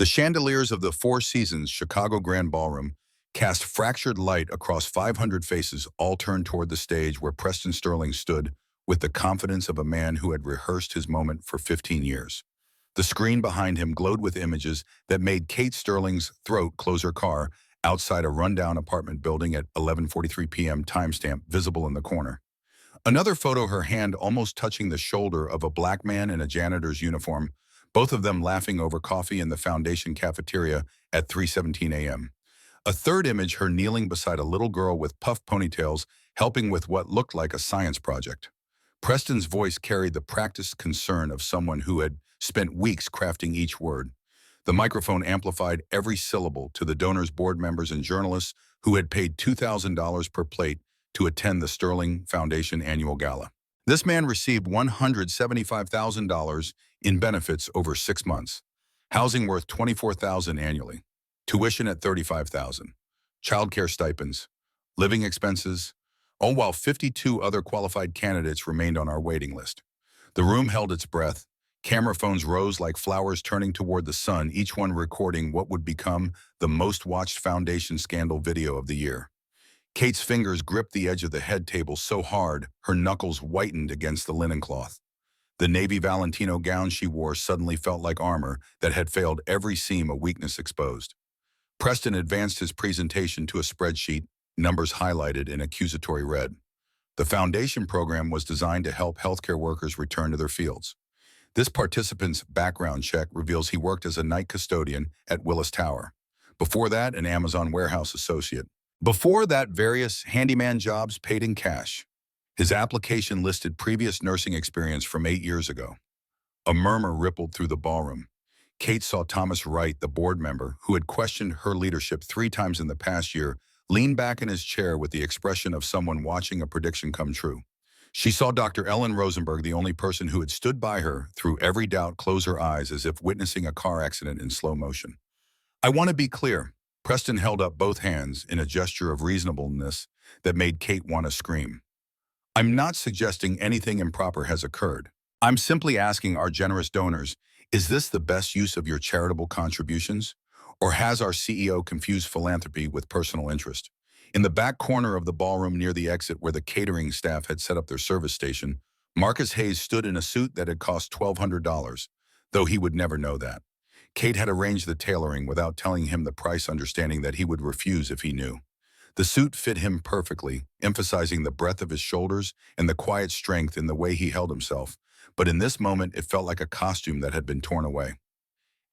The chandeliers of the Four Seasons Chicago Grand Ballroom cast fractured light across 500 faces, all turned toward the stage where Preston Sterling stood with the confidence of a man who had rehearsed his moment for 15 years. The screen behind him glowed with images that made Kate Sterling's throat close her car outside a rundown apartment building at 11:43 p.m. timestamp visible in the corner. Another photo, her hand almost touching the shoulder of a black man in a janitor's uniform, both of them laughing over coffee in the Foundation cafeteria at 3:17 a.m. A third image, her kneeling beside a little girl with puffed ponytails, helping with what looked like a science project. Preston's voice carried the practiced concern of someone who had spent weeks crafting each word. The microphone amplified every syllable to the donors, board members, and journalists who had paid $2,000 per plate to attend the Sterling Foundation annual gala. This man received $175,000 in benefits over 6 months, housing worth $24,000 annually, tuition at $35,000, childcare stipends, living expenses, all while 52 other qualified candidates remained on our waiting list. The room held its breath. Camera phones rose like flowers turning toward the sun, each one recording what would become the most watched Foundation scandal video of the year. Kate's fingers gripped the edge of the head table so hard, her knuckles whitened against the linen cloth. The navy Valentino gown she wore suddenly felt like armor that had failed every seam, a weakness exposed. Preston advanced his presentation to a spreadsheet, numbers highlighted in accusatory red. The Foundation program was designed to help healthcare workers return to their fields. This participant's background check reveals he worked as a night custodian at Willis Tower. Before that, an Amazon warehouse associate. Before that, various handyman jobs paid in cash. His application listed previous nursing experience from 8 years ago. A murmur rippled through the ballroom. Kate saw Thomas Wright, the board member, who had questioned her leadership 3 times in the past year, lean back in his chair with the expression of someone watching a prediction come true. She saw Dr. Ellen Rosenberg, the only person who had stood by her through every doubt, close her eyes as if witnessing a car accident in slow motion. "I want to be clear." Preston held up both hands in a gesture of reasonableness that made Kate want to scream. "I'm not suggesting anything improper has occurred. I'm simply asking our generous donors, is this the best use of your charitable contributions? Or has our CEO confused philanthropy with personal interest?" In the back corner of the ballroom near the exit where the catering staff had set up their service station, Marcus Hayes stood in a suit that had cost $1,200, though he would never know that. Kate had arranged the tailoring without telling him the price, understanding that he would refuse if he knew. The suit fit him perfectly, emphasizing the breadth of his shoulders and the quiet strength in the way he held himself, but in this moment it felt like a costume that had been torn away.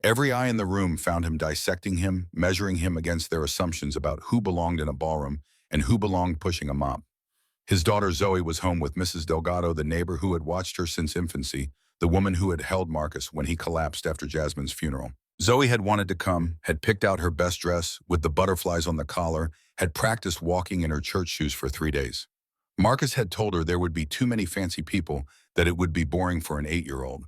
Every eye in the room found him dissecting him, measuring him against their assumptions about who belonged in a ballroom and who belonged pushing a mop. His daughter Zoe was home with Mrs. Delgado, the neighbor who had watched her since infancy, the woman who had held Marcus when he collapsed after Jasmine's funeral. Zoe had wanted to come, had picked out her best dress with the butterflies on the collar, had practiced walking in her church shoes for 3 days. Marcus had told her there would be too many fancy people, that it would be boring for an 8-year-old.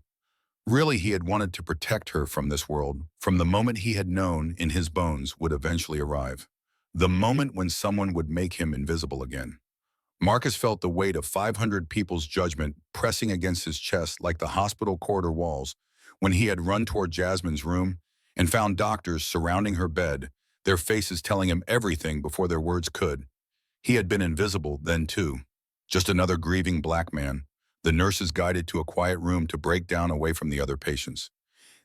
Really, he had wanted to protect her from this world, from the moment he had known in his bones would eventually arrive. The moment when someone would make him invisible again. Marcus felt the weight of 500 people's judgment pressing against his chest like the hospital corridor walls when he had run toward Jasmine's room and found doctors surrounding her bed, their faces telling him everything before their words could. He had been invisible then too, just another grieving black man. The nurses guided to a quiet room to break down away from the other patients.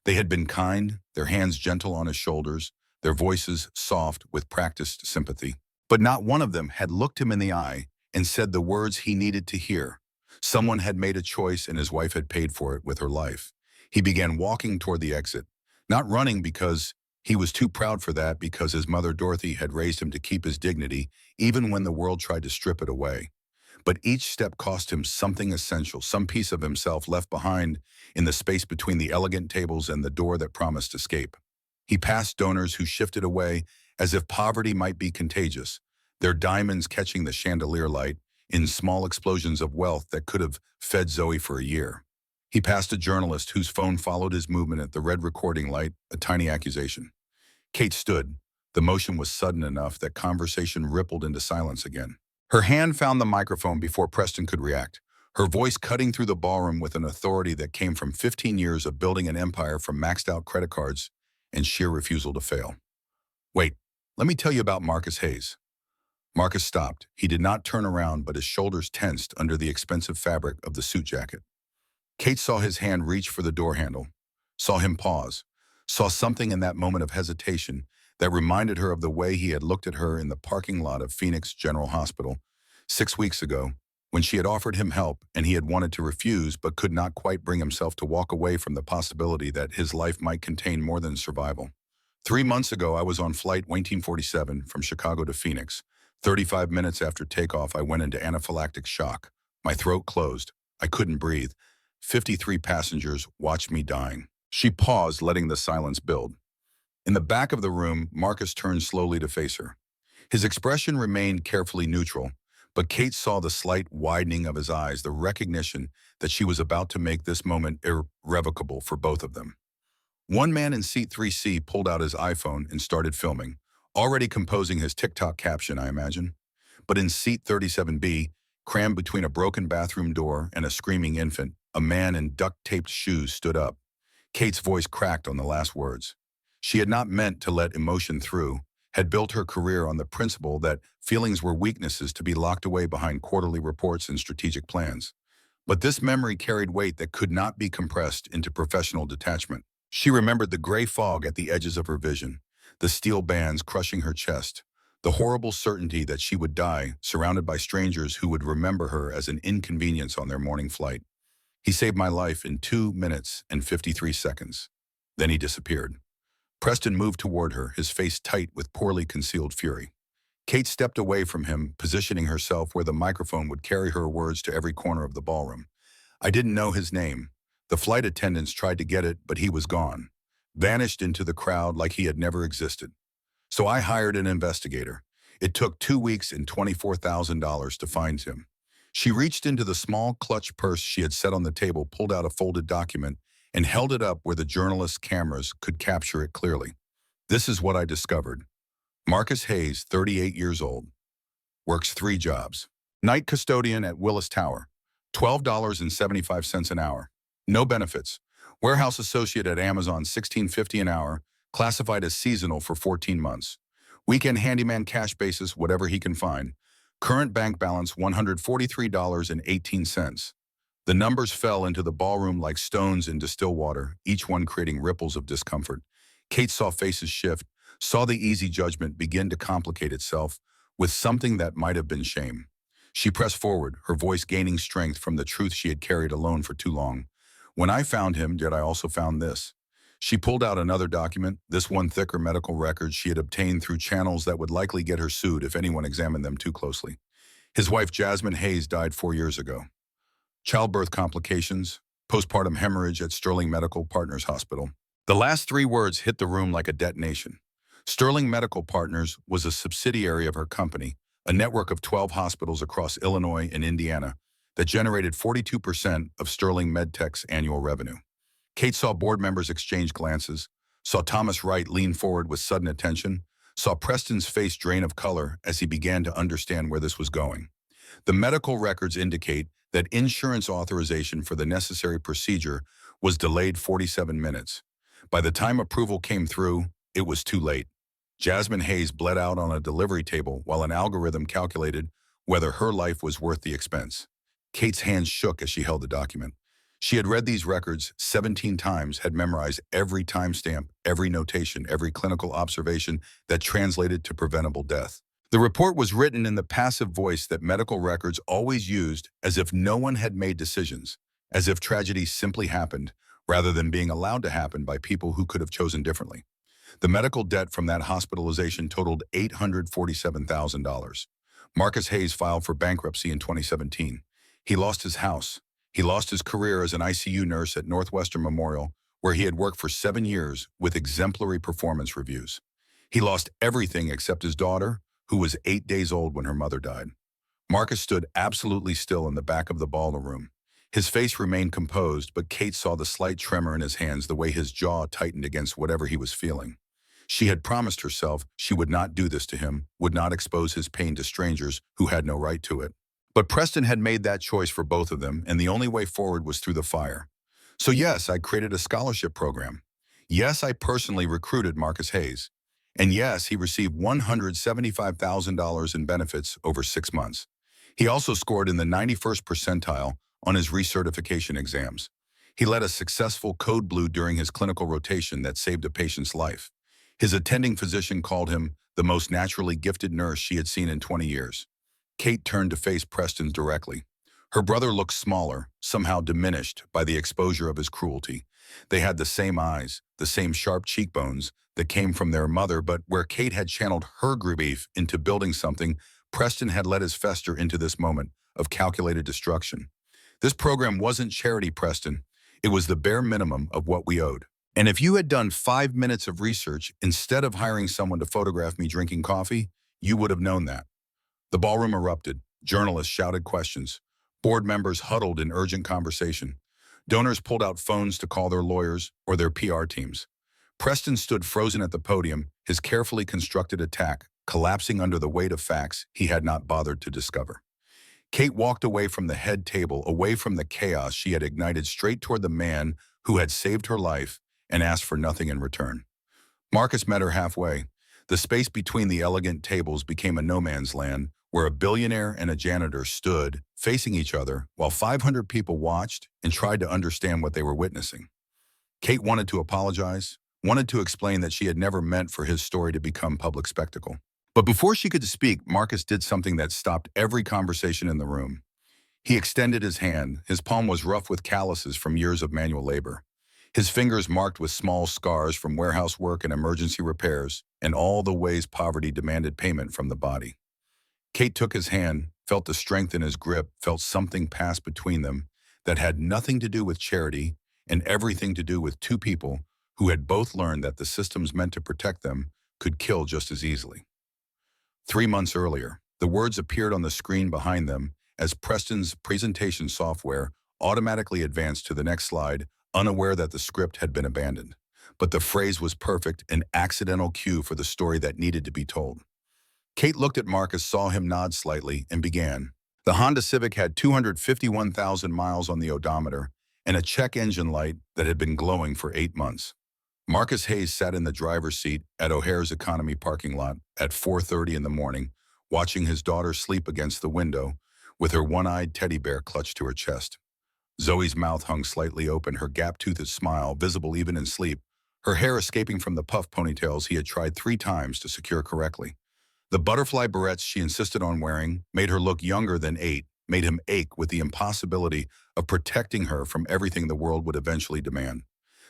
They had been kind, their hands gentle on his shoulders, their voices soft with practiced sympathy. But not one of them had looked him in the eye and said the words he needed to hear. Someone had made a choice and his wife had paid for it with her life. He began walking toward the exit, not running because he was too proud for that, because his mother Dorothy had raised him to keep his dignity, even when the world tried to strip it away. But each step cost him something essential, some piece of himself left behind in the space between the elegant tables and the door that promised escape. He passed donors who shifted away as if poverty might be contagious, their diamonds catching the chandelier light in small explosions of wealth that could have fed Zoe for a year. He passed a journalist whose phone followed his movement at the red recording light, a tiny accusation. Kate stood. The motion was sudden enough that conversation rippled into silence again. Her hand found the microphone before Preston could react, her voice cutting through the ballroom with an authority that came from 15 years of building an empire from maxed-out credit cards and sheer refusal to fail. Wait, let me tell you about Marcus Hayes. Marcus stopped. He did not turn around, but his shoulders tensed under the expensive fabric of the suit jacket. Kate saw his hand reach for the door handle, saw him pause, saw something in that moment of hesitation that reminded her of the way he had looked at her in the parking lot of Phoenix General Hospital 6 weeks ago, when she had offered him help and he had wanted to refuse but could not quite bring himself to walk away from the possibility that his life might contain more than survival. 3 months ago, I was on flight 1847 from Chicago to Phoenix. 35 minutes after takeoff, I went into anaphylactic shock. My throat closed. I couldn't breathe. 53 passengers watched me dying. She paused, letting the silence build. In the back of the room, Marcus turned slowly to face her. His expression remained carefully neutral, but Kate saw the slight widening of his eyes, the recognition that she was about to make this moment irrevocable for both of them. One man in seat 3C pulled out his iPhone and started filming, already composing his TikTok caption, I imagine. But in seat 37B, crammed between a broken bathroom door and a screaming infant, a man in duct-taped shoes stood up. Kate's voice cracked on the last words. She had not meant to let emotion through, had built her career on the principle that feelings were weaknesses to be locked away behind quarterly reports and strategic plans. But this memory carried weight that could not be compressed into professional detachment. She remembered the gray fog at the edges of her vision, the steel bands crushing her chest, the horrible certainty that she would die, surrounded by strangers who would remember her as an inconvenience on their morning flight. He saved my life in 2 minutes and 53 seconds. Then he disappeared. Preston moved toward her, his face tight with poorly concealed fury. Kate stepped away from him, positioning herself where the microphone would carry her words to every corner of the ballroom. I didn't know his name. The flight attendants tried to get it, but he was gone, vanished into the crowd like he had never existed. So I hired an investigator. It took 2 weeks and $24,000 to find him. She reached into the small clutch purse she had set on the table, pulled out a folded document, and held it up where the journalist's cameras could capture it clearly. This is what I discovered. Marcus Hayes, 38 years old, works 3 jobs. Night custodian at Willis Tower, $12.75 an hour. No benefits. Warehouse associate at Amazon, $16.50 an hour, classified as seasonal for 14 months. Weekend handyman, cash basis, whatever he can find. Current bank balance, $143.18. The numbers fell into the ballroom like stones into still water, each one creating ripples of discomfort. Kate saw faces shift, saw the easy judgment begin to complicate itself with something that might have been shame. She pressed forward, her voice gaining strength from the truth she had carried alone for too long. When I found him, yet I also found this. She pulled out another document, this one thicker medical record she had obtained through channels that would likely get her sued if anyone examined them too closely. His wife, Jasmine Hayes, died 4 years ago. Childbirth complications, postpartum hemorrhage at Sterling Medical Partners Hospital. The last 3 words hit the room like a detonation. Sterling Medical Partners was a subsidiary of her company, a network of 12 hospitals across Illinois and Indiana that generated 42% of Sterling MedTech's annual revenue. Kate saw board members exchange glances, saw Thomas Wright lean forward with sudden attention, saw Preston's face drain of color as he began to understand where this was going. The medical records indicate that insurance authorization for the necessary procedure was delayed 47 minutes. By the time approval came through, it was too late. Jasmine Hayes bled out on a delivery table while an algorithm calculated whether her life was worth the expense. Kate's hands shook as she held the document. She had read these records 17 times, had memorized every timestamp, every notation, every clinical observation that translated to preventable death. The report was written in the passive voice that medical records always used, as if no one had made decisions, as if tragedy simply happened, rather than being allowed to happen by people who could have chosen differently. The medical debt from that hospitalization totaled $847,000. Marcus Hayes filed for bankruptcy in 2017. He lost his house. He lost his career as an ICU nurse at Northwestern Memorial, where he had worked for 7 years with exemplary performance reviews. He lost everything except his daughter, who was 8 days old when her mother died. Marcus stood absolutely still in the back of the ballroom. His face remained composed, but Kate saw the slight tremor in his hands, the way his jaw tightened against whatever he was feeling. She had promised herself she would not do this to him, would not expose his pain to strangers who had no right to it. But Preston had made that choice for both of them, and the only way forward was through the fire. So yes, I created a scholarship program. Yes, I personally recruited Marcus Hayes. And yes, he received $175,000 in benefits over 6 months. He also scored in the 91st percentile on his recertification exams. He led a successful code blue during his clinical rotation that saved a patient's life. His attending physician called him the most naturally gifted nurse she had seen in 20 years. Kate turned to face Preston directly. Her brother looked smaller, somehow diminished by the exposure of his cruelty. They had the same eyes, the same sharp cheekbones that came from their mother, but where Kate had channeled her grief into building something, Preston had let his fester into this moment of calculated destruction. This program wasn't charity, Preston. It was the bare minimum of what we owed. And if you had done 5 minutes of research instead of hiring someone to photograph me drinking coffee, you would have known that. The ballroom erupted. Journalists shouted questions. Board members huddled in urgent conversation. Donors pulled out phones to call their lawyers or their PR teams. Preston stood frozen at the podium, his carefully constructed attack collapsing under the weight of facts he had not bothered to discover. Kate walked away from the head table, away from the chaos she had ignited, straight toward the man who had saved her life and asked for nothing in return. Marcus met her halfway. The space between the elegant tables became a no man's land, where a billionaire and a janitor stood, facing each other, while 500 people watched and tried to understand what they were witnessing. Kate wanted to apologize, wanted to explain that she had never meant for his story to become public spectacle. But before she could speak, Marcus did something that stopped every conversation in the room. He extended his hand. His palm was rough with calluses from years of manual labor. His fingers marked with small scars from warehouse work and emergency repairs, and all the ways poverty demanded payment from the body. Kate took his hand, felt the strength in his grip, felt something pass between them that had nothing to do with charity and everything to do with two people who had both learned that the systems meant to protect them could kill just as easily. 3 months earlier, the words appeared on the screen behind them as Preston's presentation software automatically advanced to the next slide, unaware that the script had been abandoned. But the phrase was perfect, an accidental cue for the story that needed to be told. Kate looked at Marcus, saw him nod slightly, and began. The Honda Civic had 251,000 miles on the odometer and a check engine light that had been glowing for 8 months. Marcus Hayes sat in the driver's seat at O'Hare's Economy parking lot at 4:30 in the morning, watching his daughter sleep against the window with her one-eyed teddy bear clutched to her chest. Zoe's mouth hung slightly open, her gap-toothed smile visible even in sleep, her hair escaping from the puff ponytails he had tried 3 times to secure correctly. The butterfly barrettes she insisted on wearing made her look younger than 8, made him ache with the impossibility of protecting her from everything the world would eventually demand.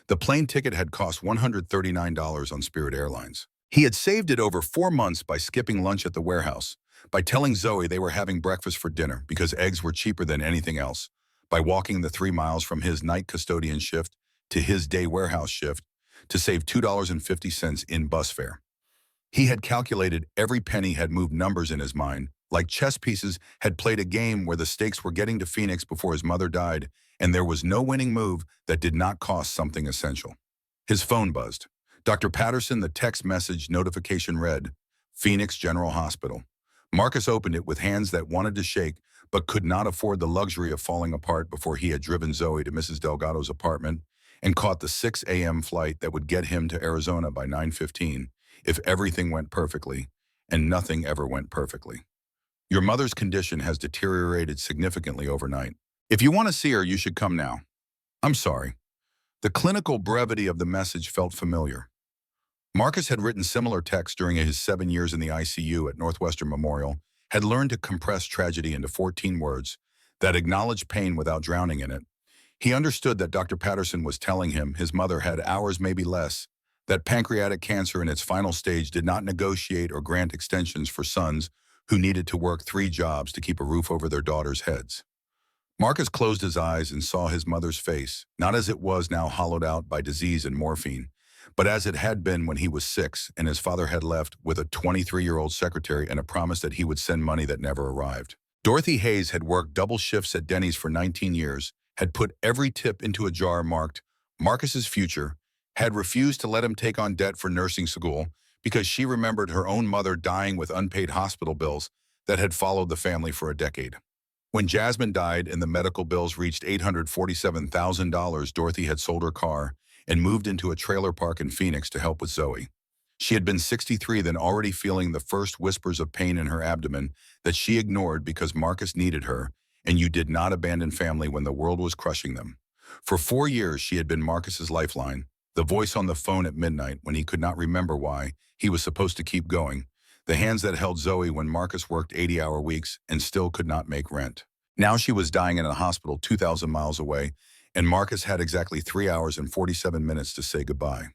The plane ticket had cost $139 on Spirit Airlines. He had saved it over 4 months by skipping lunch at the warehouse, by telling Zoe they were having breakfast for dinner because eggs were cheaper than anything else, by walking the 3 miles from his night custodian shift to his day warehouse shift to save $2.50 in bus fare. He had calculated every penny, had moved numbers in his mind, like chess pieces, had played a game where the stakes were getting to Phoenix before his mother died, and there was no winning move that did not cost something essential. His phone buzzed. Dr. Patterson, the text message notification read, Phoenix General Hospital. Marcus opened it with hands that wanted to shake, but could not afford the luxury of falling apart before he had driven Zoe to Mrs. Delgado's apartment and caught the 6 a.m. flight that would get him to Arizona by 9:15 if everything went perfectly, and nothing ever went perfectly. Your mother's condition has deteriorated significantly overnight. If you want to see her, you should come now. I'm sorry. The clinical brevity of the message felt familiar. Marcus had written similar texts during his 7 years in the ICU at Northwestern Memorial, had learned to compress tragedy into 14 words that acknowledged pain without drowning in it. He understood that Dr. Patterson was telling him his mother had hours, maybe less, that pancreatic cancer in its final stage did not negotiate or grant extensions for sons who needed to work 3 jobs to keep a roof over their daughters' heads. Marcus closed his eyes and saw his mother's face, not as it was now hollowed out by disease and morphine, but as it had been when he was 6 and his father had left with a 23-year-old secretary and a promise that he would send money that never arrived. Dorothy Hayes had worked double shifts at Denny's for 19 years, had put every tip into a jar marked Marcus's future, had refused to let him take on debt for nursing school because she remembered her own mother dying with unpaid hospital bills that had followed the family for a decade. When Jasmine died and the medical bills reached $847,000, Dorothy had sold her car and moved into a trailer park in Phoenix to help with Zoe. She had been 63 then, already feeling the first whispers of pain in her abdomen that she ignored because Marcus needed her, and you did not abandon family when the world was crushing them. For 4 years, she had been Marcus's lifeline, the voice on the phone at midnight when he could not remember why he was supposed to keep going, the hands that held Zoe when Marcus worked 80-hour weeks and still could not make rent. Now she was dying in a hospital 2,000 miles away, and Marcus had exactly 3 hours and 47 minutes to say goodbye.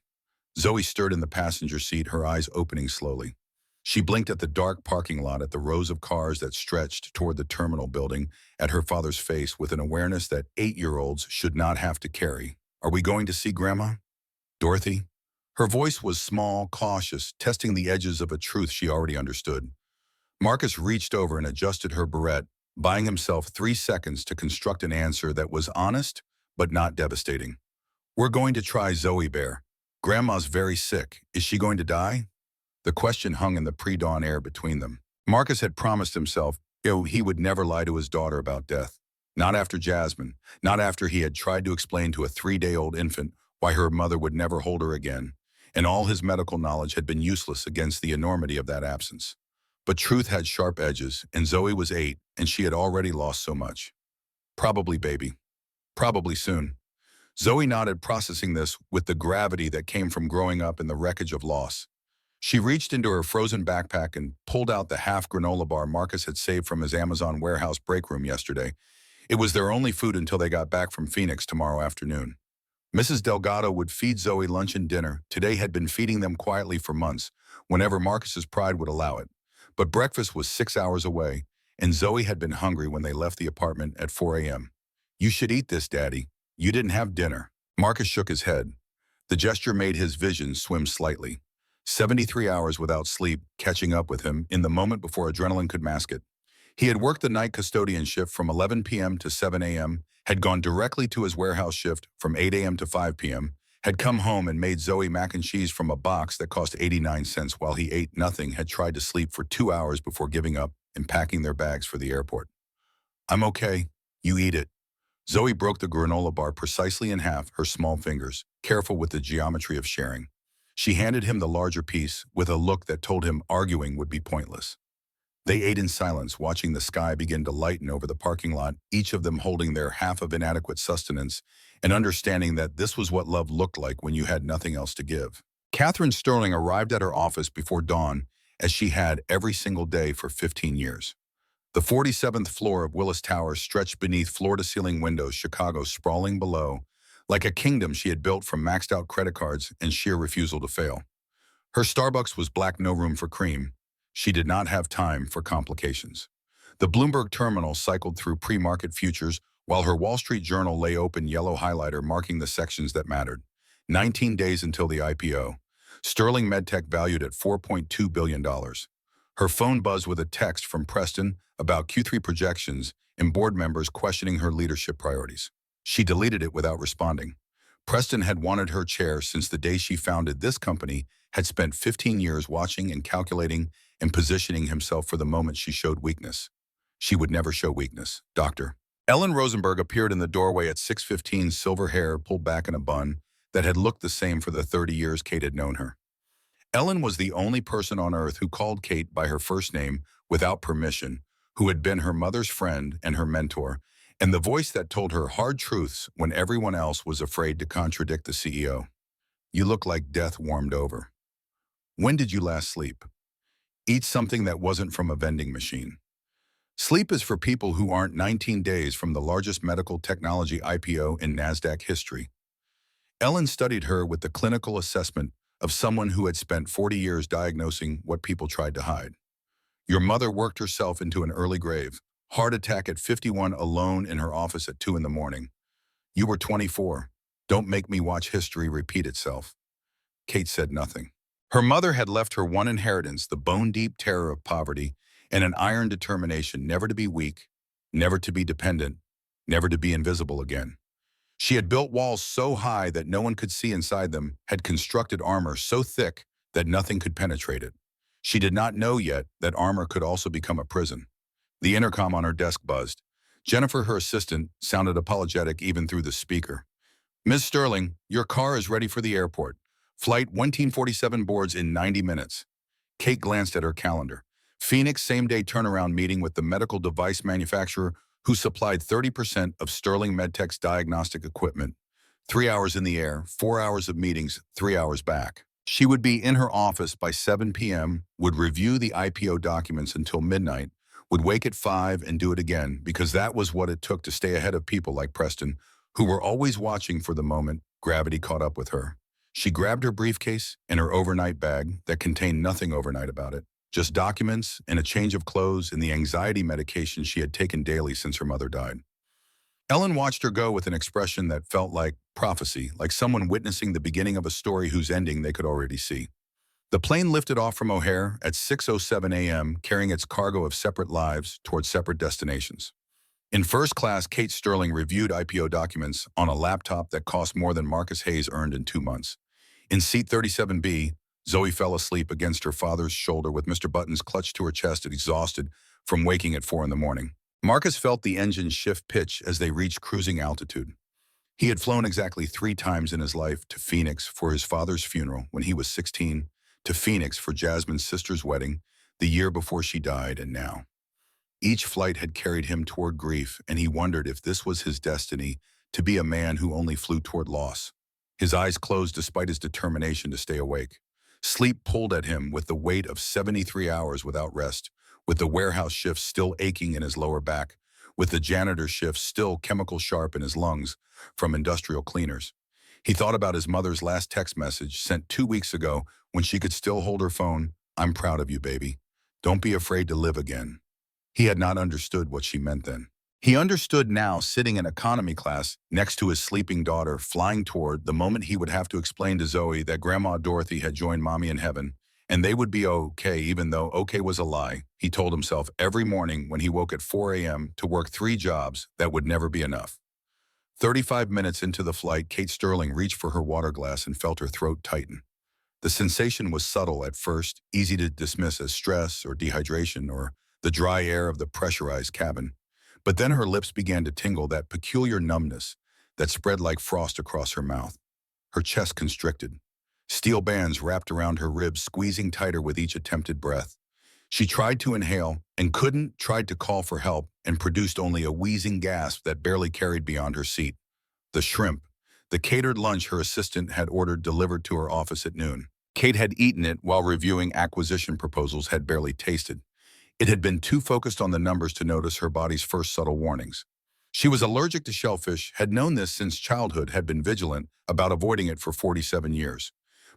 Zoe stirred in the passenger seat, her eyes opening slowly. She blinked at the dark parking lot, at the rows of cars that stretched toward the terminal building, at her father's face with an awareness that 8-year-olds should not have to carry. "Are we going to see Grandma? Dorothy?" Her voice was small, cautious, testing the edges of a truth she already understood. Marcus reached over and adjusted her barrette, buying himself 3 seconds to construct an answer that was honest but not devastating. "We're going to try Zoe Bear. Grandma's very sick. Is she going to die?" The question hung in the pre-dawn air between them. Marcus had promised himself he would never lie to his daughter about death. Not after Jasmine, not after he had tried to explain to a 3-day-old infant why her mother would never hold her again, and all his medical knowledge had been useless against the enormity of that absence. But truth had sharp edges, and Zoe was 8, and she had already lost so much. "Probably, baby. Probably soon." Zoe nodded, processing this with the gravity that came from growing up in the wreckage of loss. She reached into her frozen backpack and pulled out the half granola bar Marcus had saved from his Amazon warehouse break room yesterday. It was their only food until they got back from Phoenix tomorrow afternoon. Mrs. Delgado would feed Zoe lunch and dinner. Today had been feeding them quietly for months, whenever Marcus's pride would allow it. But breakfast was 6 hours away, and Zoe had been hungry when they left the apartment at 4 a.m. "You should eat this, Daddy. You didn't have dinner." Marcus shook his head. The gesture made his vision swim slightly. 73 hours without sleep catching up with him in the moment before adrenaline could mask it. He had worked the night custodian shift from 11 p.m. to 7 a.m., had gone directly to his warehouse shift from 8 a.m. to 5 p.m., had come home and made Zoe mac and cheese from a box that cost 89 cents while he ate nothing, had tried to sleep for 2 hours before giving up and packing their bags for the airport. "I'm okay. You eat it." Zoe broke the granola bar precisely in half, her small fingers, careful with the geometry of sharing. She handed him the larger piece with a look that told him arguing would be pointless. They ate in silence, watching the sky begin to lighten over the parking lot, each of them holding their half of inadequate sustenance and understanding that this was what love looked like when you had nothing else to give. Catherine Sterling arrived at her office before dawn, as she had every single day for 15 years. The 47th floor of Willis Tower stretched beneath floor-to-ceiling windows, Chicago sprawling below, like a kingdom she had built from maxed-out credit cards and sheer refusal to fail. Her Starbucks was black, no room for cream. She did not have time for complications. The Bloomberg terminal cycled through pre-market futures while her Wall Street Journal lay open, yellow highlighter marking the sections that mattered. 19 days until the IPO. Sterling MedTech valued at $4.2 billion. Her phone buzzed with a text from Preston about Q3 projections and board members questioning her leadership priorities. She deleted it without responding. Preston had wanted her chair since the day she founded this company, had spent 15 years watching and calculating and positioning himself for the moment she showed weakness. She would never show weakness, Doctor. Ellen Rosenberg appeared in the doorway at 6:15, silver hair pulled back in a bun that had looked the same for the 30 years Kate had known her. Ellen was the only person on earth who called Kate by her first name without permission, who had been her mother's friend and her mentor, and the voice that told her hard truths when everyone else was afraid to contradict the CEO. "You look like death warmed over. When did you last sleep?" "Eat something that wasn't from a vending machine." Sleep is for people who aren't 19 days from the largest medical technology IPO in NASDAQ history. Ellen studied her with the clinical assessment of someone who had spent 40 years diagnosing what people tried to hide. Your mother worked herself into an early grave, heart attack at 51, alone in her office at 2 in the morning. You were 24. Don't make me watch history repeat itself. Kate said nothing. Her mother had left her one inheritance, the bone-deep terror of poverty, and an iron determination never to be weak, never to be dependent, never to be invisible again. She had built walls so high that no one could see inside them, had constructed armor so thick that nothing could penetrate it. She did not know yet that armor could also become a prison. The intercom on her desk buzzed. Jennifer, her assistant, sounded apologetic even through the speaker. Ms. Sterling, your car is ready for the airport. Flight 1447 boards in 90 minutes. Kate glanced at her calendar. Phoenix same-day turnaround meeting with the medical device manufacturer who supplied 30% of Sterling Medtech's diagnostic equipment. 3 hours in the air, 4 hours of meetings, 3 hours back. She would be in her office by 7 p.m., would review the IPO documents until midnight, would wake at 5 and do it again because that was what it took to stay ahead of people like Preston, who were always watching for the moment gravity caught up with her. She grabbed her briefcase and her overnight bag that contained nothing overnight about it, just documents and a change of clothes and the anxiety medication she had taken daily since her mother died. Ellen watched her go with an expression that felt like prophecy, like someone witnessing the beginning of a story whose ending they could already see. The plane lifted off from O'Hare at 6:07 a.m., carrying its cargo of separate lives towards separate destinations. In first class, Kate Sterling reviewed IPO documents on a laptop that cost more than Marcus Hayes earned in 2 months. In seat 37B, Zoe fell asleep against her father's shoulder with Mr. Buttons clutched to her chest, exhausted from waking at 4 in the morning. Marcus felt the engine shift pitch as they reached cruising altitude. He had flown exactly 3 times in his life, to Phoenix for his father's funeral when he was 16, to Phoenix for Jasmine's sister's wedding the year before she died, and now. Each flight had carried him toward grief, and he wondered if this was his destiny, to be a man who only flew toward loss. His eyes closed despite his determination to stay awake. Sleep pulled at him with the weight of 73 hours without rest, with the warehouse shifts still aching in his lower back, with the janitor shifts still chemical sharp in his lungs from industrial cleaners. He thought about his mother's last text message sent 2 weeks ago when she could still hold her phone. "I'm proud of you, baby. Don't be afraid to live again." He had not understood what she meant then. He understood now, sitting in economy class next to his sleeping daughter, flying toward the moment he would have to explain to Zoe that Grandma Dorothy had joined Mommy in heaven, and they would be okay, even though okay was a lie. He told himself every morning when he woke at 4 a.m. to work 3 jobs that would never be enough. 35 minutes into the flight, Kate Sterling reached for her water glass and felt her throat tighten. The sensation was subtle at first, easy to dismiss as stress or dehydration or the dry air of the pressurized cabin. But then her lips began to tingle, that peculiar numbness that spread like frost across her mouth. Her chest constricted. Steel bands wrapped around her ribs, squeezing tighter with each attempted breath. She tried to inhale and couldn't, tried to call for help, and produced only a wheezing gasp that barely carried beyond her seat. The shrimp, the catered lunch her assistant had ordered delivered to her office at noon. Kate had eaten it while reviewing acquisition proposals, had barely tasted. It had been too focused on the numbers to notice her body's first subtle warnings. She was allergic to shellfish, had known this since childhood, had been vigilant about avoiding it for 47 years.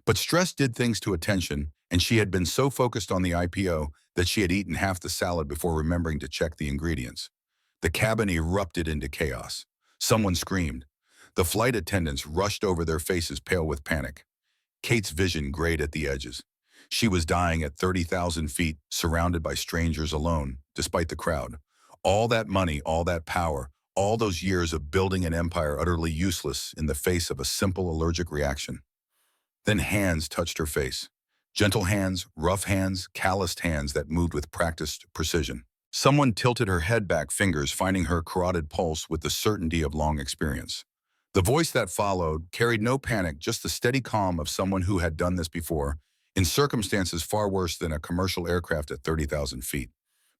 But stress did things to attention, and she had been so focused on the IPO that she had eaten half the salad before remembering to check the ingredients. The cabin erupted into chaos. Someone screamed. The flight attendants rushed over, their faces pale with panic. Kate's vision grayed at the edges. She was dying at 30,000 feet, surrounded by strangers, alone, despite the crowd. All that money, all that power, all those years of building an empire utterly useless in the face of a simple allergic reaction. Then hands touched her face. Gentle hands, rough hands, calloused hands that moved with practiced precision. Someone tilted her head back, fingers finding her carotid pulse with the certainty of long experience. The voice that followed carried no panic, just the steady calm of someone who had done this before, in circumstances far worse than a commercial aircraft at 30,000 feet.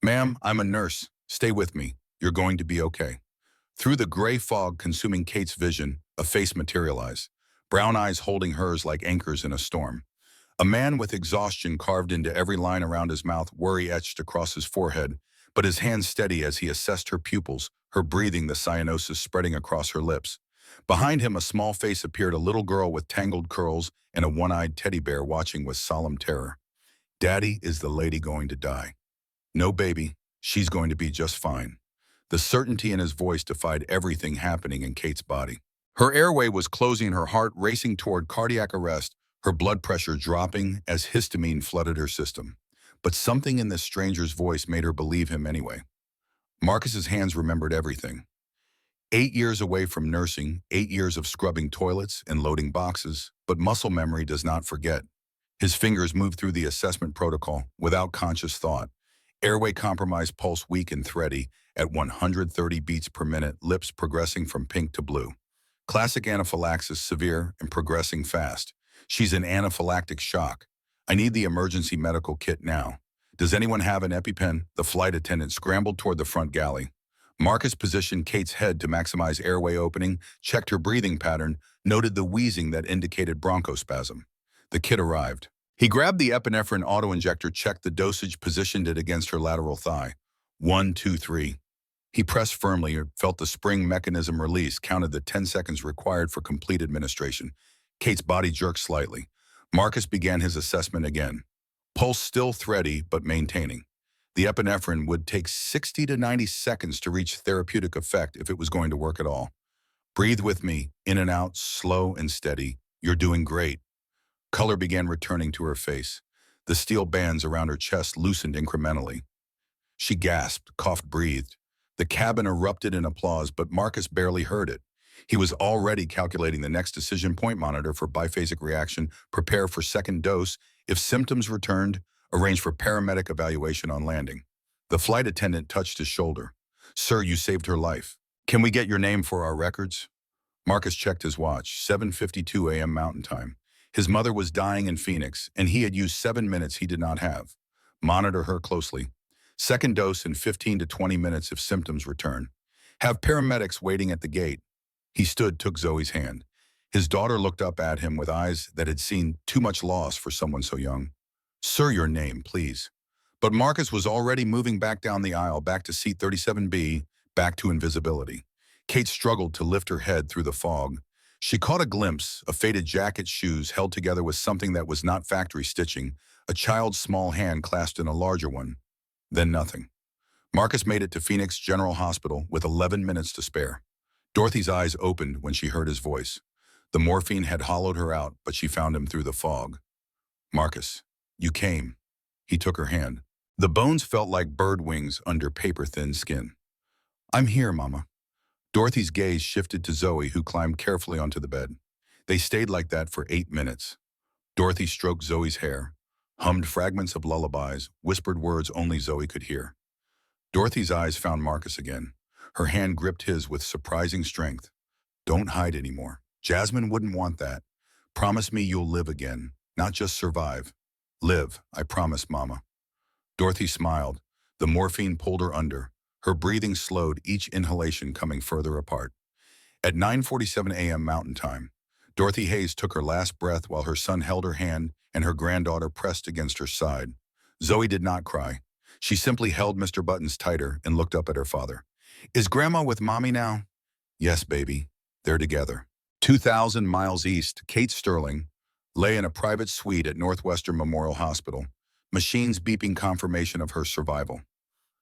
"Ma'am, I'm a nurse. Stay with me. You're going to be okay." Through the gray fog consuming Kate's vision, a face materialized, brown eyes holding hers like anchors in a storm. A man with exhaustion carved into every line around his mouth, worry etched across his forehead, but his hands steady as he assessed her pupils, her breathing, the cyanosis spreading across her lips. Behind him, a small face appeared, a little girl with tangled curls and a one-eyed teddy bear watching with solemn terror. "Daddy, is the lady going to die?" "No, baby. She's going to be just fine." The certainty in his voice defied everything happening in Kate's body. Her airway was closing, her heart racing toward cardiac arrest, her blood pressure dropping as histamine flooded her system. But something in this stranger's voice made her believe him anyway. Marcus's hands remembered everything. 8 years away from nursing, 8 years of scrubbing toilets and loading boxes, but muscle memory does not forget. His fingers moved through the assessment protocol without conscious thought. Airway compromise, pulse weak and thready at 130 beats per minute, lips progressing from pink to blue. Classic anaphylaxis, severe and progressing fast. She's in anaphylactic shock. I need the emergency medical kit now. Does anyone have an EpiPen? The flight attendant scrambled toward the front galley. Marcus positioned Kate's head to maximize airway opening, checked her breathing pattern, noted the wheezing that indicated bronchospasm. The kit arrived. He grabbed the epinephrine auto-injector, checked the dosage, positioned it against her lateral thigh. 1, 2, 3. He pressed firmly, felt the spring mechanism release, counted the 10 seconds required for complete administration. Kate's body jerked slightly. Marcus began his assessment again. Pulse still thready, but maintaining. The epinephrine would take 60 to 90 seconds to reach therapeutic effect if it was going to work at all. Breathe with me, in and out, slow and steady. You're doing great. Color began returning to her face. The steel bands around her chest loosened incrementally. She gasped, coughed, breathed. The cabin erupted in applause, but Marcus barely heard it. He was already calculating the next decision point: monitor for biphasic reaction, prepare for second dose. If symptoms returned, arrange for paramedic evaluation on landing. The flight attendant touched his shoulder. Sir, you saved her life. Can we get your name for our records? Marcus checked his watch, 7:52 a.m. Mountain Time. His mother was dying in Phoenix, and he had used 7 minutes he did not have. Monitor her closely. Second dose in 15 to 20 minutes if symptoms return. Have paramedics waiting at the gate. He stood, took Zoe's hand. His daughter looked up at him with eyes that had seen too much loss for someone so young. Sir, your name, please. But Marcus was already moving back down the aisle, back to seat 37B, back to invisibility. Kate struggled to lift her head through the fog. She caught a glimpse, a faded jacket, shoes held together with something that was not factory stitching, a child's small hand clasped in a larger one. Then nothing. Marcus made it to Phoenix General Hospital with 11 minutes to spare. Dorothy's eyes opened when she heard his voice. The morphine had hollowed her out, but she found him through the fog. Marcus, you came. He took her hand. The bones felt like bird wings under paper-thin skin. I'm here, Mama. Dorothy's gaze shifted to Zoe, who climbed carefully onto the bed. They stayed like that for 8 minutes. Dorothy stroked Zoe's hair, hummed fragments of lullabies, whispered words only Zoe could hear. Dorothy's eyes found Marcus again. Her hand gripped his with surprising strength. Don't hide anymore. Jasmine wouldn't want that. Promise me you'll live again, not just survive. Live, I promise, Mama. Dorothy smiled. The morphine pulled her under. Her breathing slowed, each inhalation coming further apart. At 9:47 a.m. Mountain Time, Dorothy Hayes took her last breath while her son held her hand and her granddaughter pressed against her side. Zoe did not cry. She simply held Mr. Buttons tighter and looked up at her father. Is Grandma with Mommy now? Yes, baby. They're together. 2,000 miles east, Kate Sterling lay in a private suite at Northwestern Memorial Hospital, machines beeping confirmation of her survival.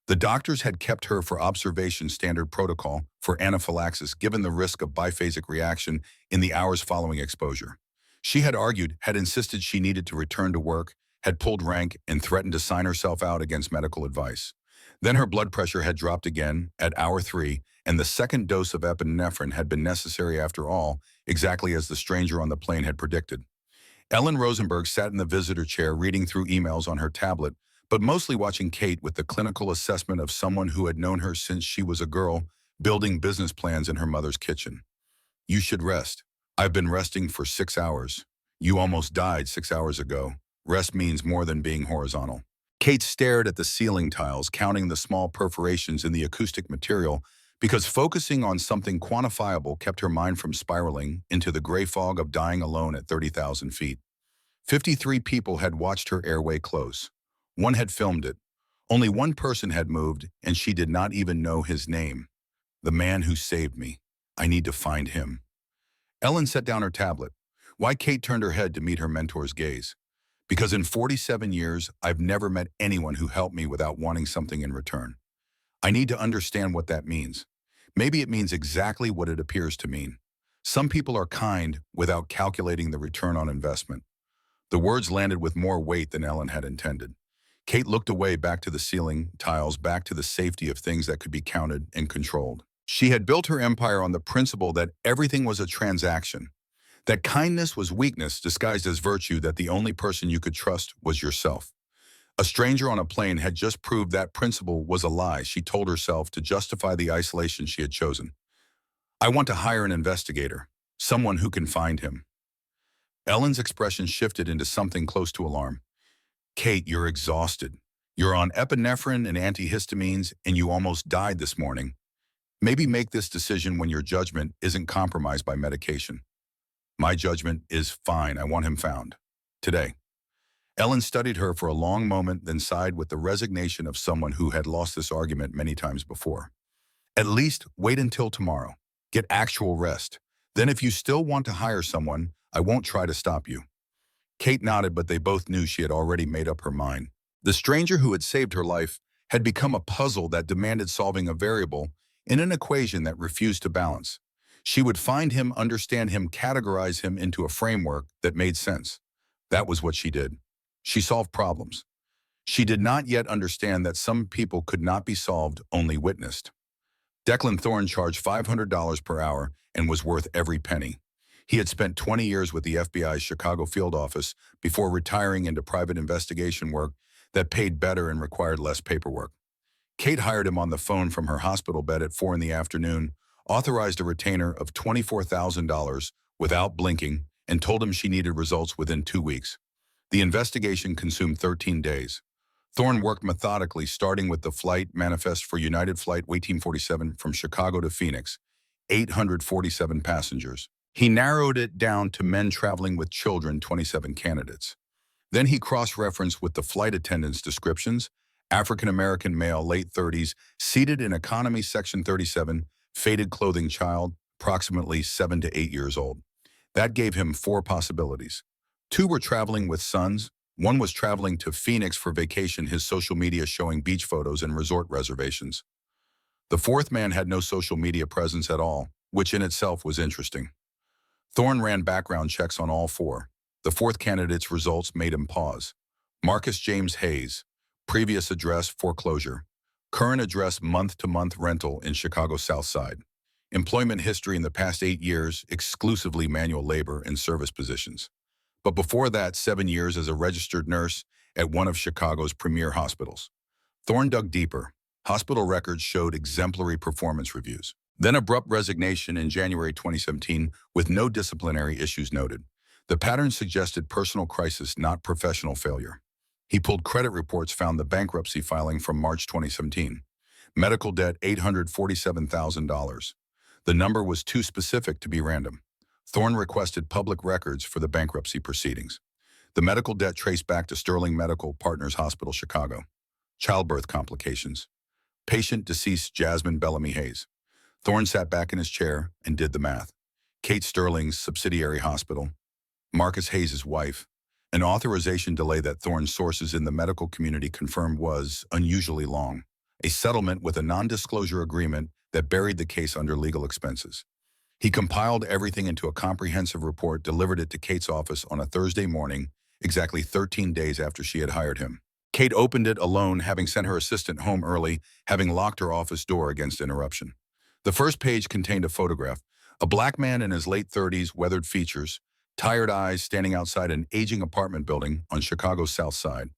The doctors had kept her for observation, standard protocol for anaphylaxis given the risk of biphasic reaction in the hours following exposure. She had argued, had insisted she needed to return to work, had pulled rank and threatened to sign herself out against medical advice. Then her blood pressure had dropped again at hour 3, and the second dose of epinephrine had been necessary after all, exactly as the stranger on the plane had predicted. Ellen Rosenberg sat in the visitor chair reading through emails on her tablet, but mostly watching Kate with the clinical assessment of someone who had known her since she was a girl, building business plans in her mother's kitchen. You should rest. I've been resting for 6 hours. You almost died 6 hours ago. Rest means more than being horizontal. Kate stared at the ceiling tiles, counting the small perforations in the acoustic material, because focusing on something quantifiable kept her mind from spiraling into the gray fog of dying alone at 30,000 feet. 53 people had watched her airway close. One had filmed it. Only one person had moved, and she did not even know his name. The man who saved me. I need to find him. Ellen set down her tablet. Why? Kate turned her head to meet her mentor's gaze. Because in 47 years, I've never met anyone who helped me without wanting something in return. I need to understand what that means. Maybe it means exactly what it appears to mean. Some people are kind without calculating the return on investment. The words landed with more weight than Ellen had intended. Kate looked away, back to the ceiling tiles, back to the safety of things that could be counted and controlled. She had built her empire on the principle that everything was a transaction, that kindness was weakness disguised as virtue, that the only person you could trust was yourself. A stranger on a plane had just proved that principle was a lie, she told herself, to justify the isolation she had chosen. I want to hire an investigator. Someone who can find him. Ellen's expression shifted into something close to alarm. Kate, you're exhausted. You're on epinephrine and antihistamines, and you almost died this morning. Maybe make this decision when your judgment isn't compromised by medication. My judgment is fine. I want him found. Today. Ellen studied her for a long moment, then sighed with the resignation of someone who had lost this argument many times before. At least wait until tomorrow. Get actual rest. Then if you still want to hire someone, I won't try to stop you. Kate nodded, but they both knew she had already made up her mind. The stranger who had saved her life had become a puzzle that demanded solving a variable in an equation that refused to balance. She would find him, understand him, categorize him into a framework that made sense. That was what she did. She solved problems. She did not yet understand that some people could not be solved, only witnessed. Declan Thorne charged $500 per hour and was worth every penny. He had spent 20 years with the FBI's Chicago field office before retiring into private investigation work that paid better and required less paperwork. Kate hired him on the phone from her hospital bed at 4 in the afternoon, authorized a retainer of $24,000 without blinking, and told him she needed results within 2 weeks. The investigation consumed 13 days. Thorne worked methodically, starting with the flight manifest for United Flight 1847 from Chicago to Phoenix, 847 passengers. He narrowed it down to men traveling with children, 27 candidates. Then he cross-referenced with the flight attendants' descriptions: African-American male, late 30s, seated in economy section 37, faded clothing child, approximately 7 to 8 years old. That gave him 4 possibilities. 2 were traveling with sons. 1 was traveling to Phoenix for vacation, his social media showing beach photos and resort reservations. The 4th man had no social media presence at all, which in itself was interesting. Thorne ran background checks on all 4. The 4th candidate's results made him pause. Marcus James Hayes, previous address foreclosure, current address month-to-month rental in Chicago South Side. Employment history in the past 8 years, exclusively manual labor and service positions. But before that, 7 years as a registered nurse at one of Chicago's premier hospitals. Thorne dug deeper. Hospital records showed exemplary performance reviews. Then abrupt resignation in January 2017 with no disciplinary issues noted. The pattern suggested personal crisis, not professional failure. He pulled credit reports, found the bankruptcy filing from March 2017. Medical debt, $847,000. The number was too specific to be random. Thorne requested public records for the bankruptcy proceedings. The medical debt traced back to Sterling Medical Partners Hospital, Chicago. Childbirth complications. Patient deceased Jasmine Bellamy Hayes. Thorne sat back in his chair and did the math. Kate Sterling's subsidiary hospital. Marcus Hayes' wife. An authorization delay that Thorne's sources in the medical community confirmed was unusually long. A settlement with a non-disclosure agreement that buried the case under legal expenses. He compiled everything into a comprehensive report, delivered it to Kate's office on a Thursday morning, exactly 13 days after she had hired him. Kate opened it alone, having sent her assistant home early, having locked her office door against interruption. The first page contained a photograph, a black man in his late 30s, weathered features, tired eyes, standing outside an aging apartment building on Chicago's South Side.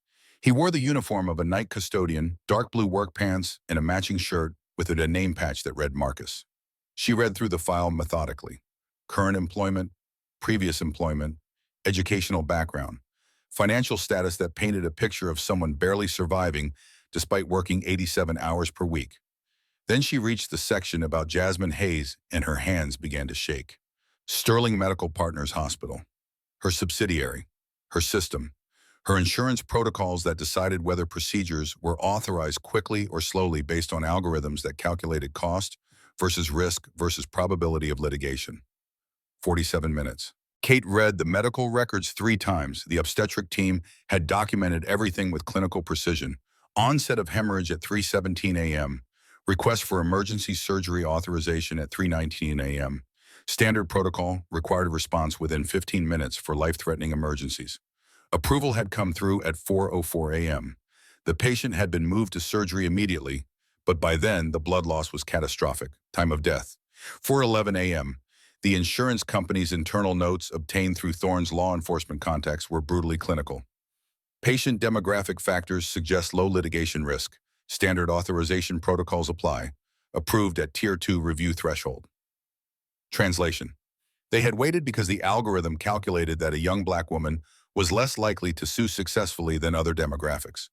He wore the uniform of a night custodian, dark blue work pants, and a matching shirt with a name patch that read Marcus. She read through the file methodically. Current employment, previous employment, educational background, financial status that painted a picture of someone barely surviving despite working 87 hours per week. Then she reached the section about Jasmine Hayes, and her hands began to shake. Sterling Medical Partners Hospital. Her subsidiary. Her system. Her insurance protocols that decided whether procedures were authorized quickly or slowly based on algorithms that calculated cost versus risk versus probability of litigation. 47 minutes. Kate read the medical records 3 times. The obstetric team had documented everything with clinical precision. Onset of hemorrhage at 3:17 a.m. Request for emergency surgery authorization at 3:19 a.m. Standard protocol, required response within 15 minutes for life-threatening emergencies. Approval had come through at 4:04 a.m. The patient had been moved to surgery immediately, but by then the blood loss was catastrophic. Time of death, 4:11 a.m. The insurance company's internal notes obtained through Thorne's law enforcement contacts were brutally clinical. Patient demographic factors suggest low litigation risk. Standard authorization protocols apply. Approved at Tier 2 review threshold. Translation. They had waited because the algorithm calculated that a young black woman was less likely to sue successfully than other demographics.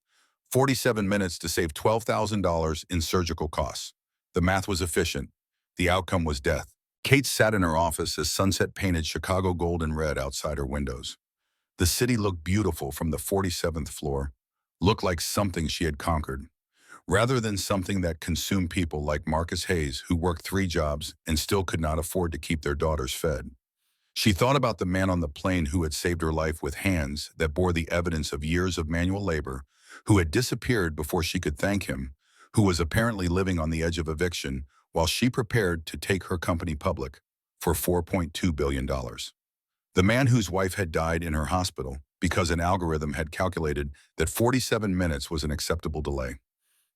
47 minutes to save $12,000 in surgical costs. The math was efficient. The outcome was death. Kate sat in her office as sunset painted Chicago gold and red outside her windows. The city looked beautiful from the 47th floor, looked like something she had conquered, rather than something that consumed people like Marcus Hayes, who worked 3 jobs and still could not afford to keep their daughters fed. She thought about the man on the plane who had saved her life with hands that bore the evidence of years of manual labor, who had disappeared before she could thank him, who was apparently living on the edge of eviction while she prepared to take her company public for $4.2 billion. The man whose wife had died in her hospital because an algorithm had calculated that 47 minutes was an acceptable delay.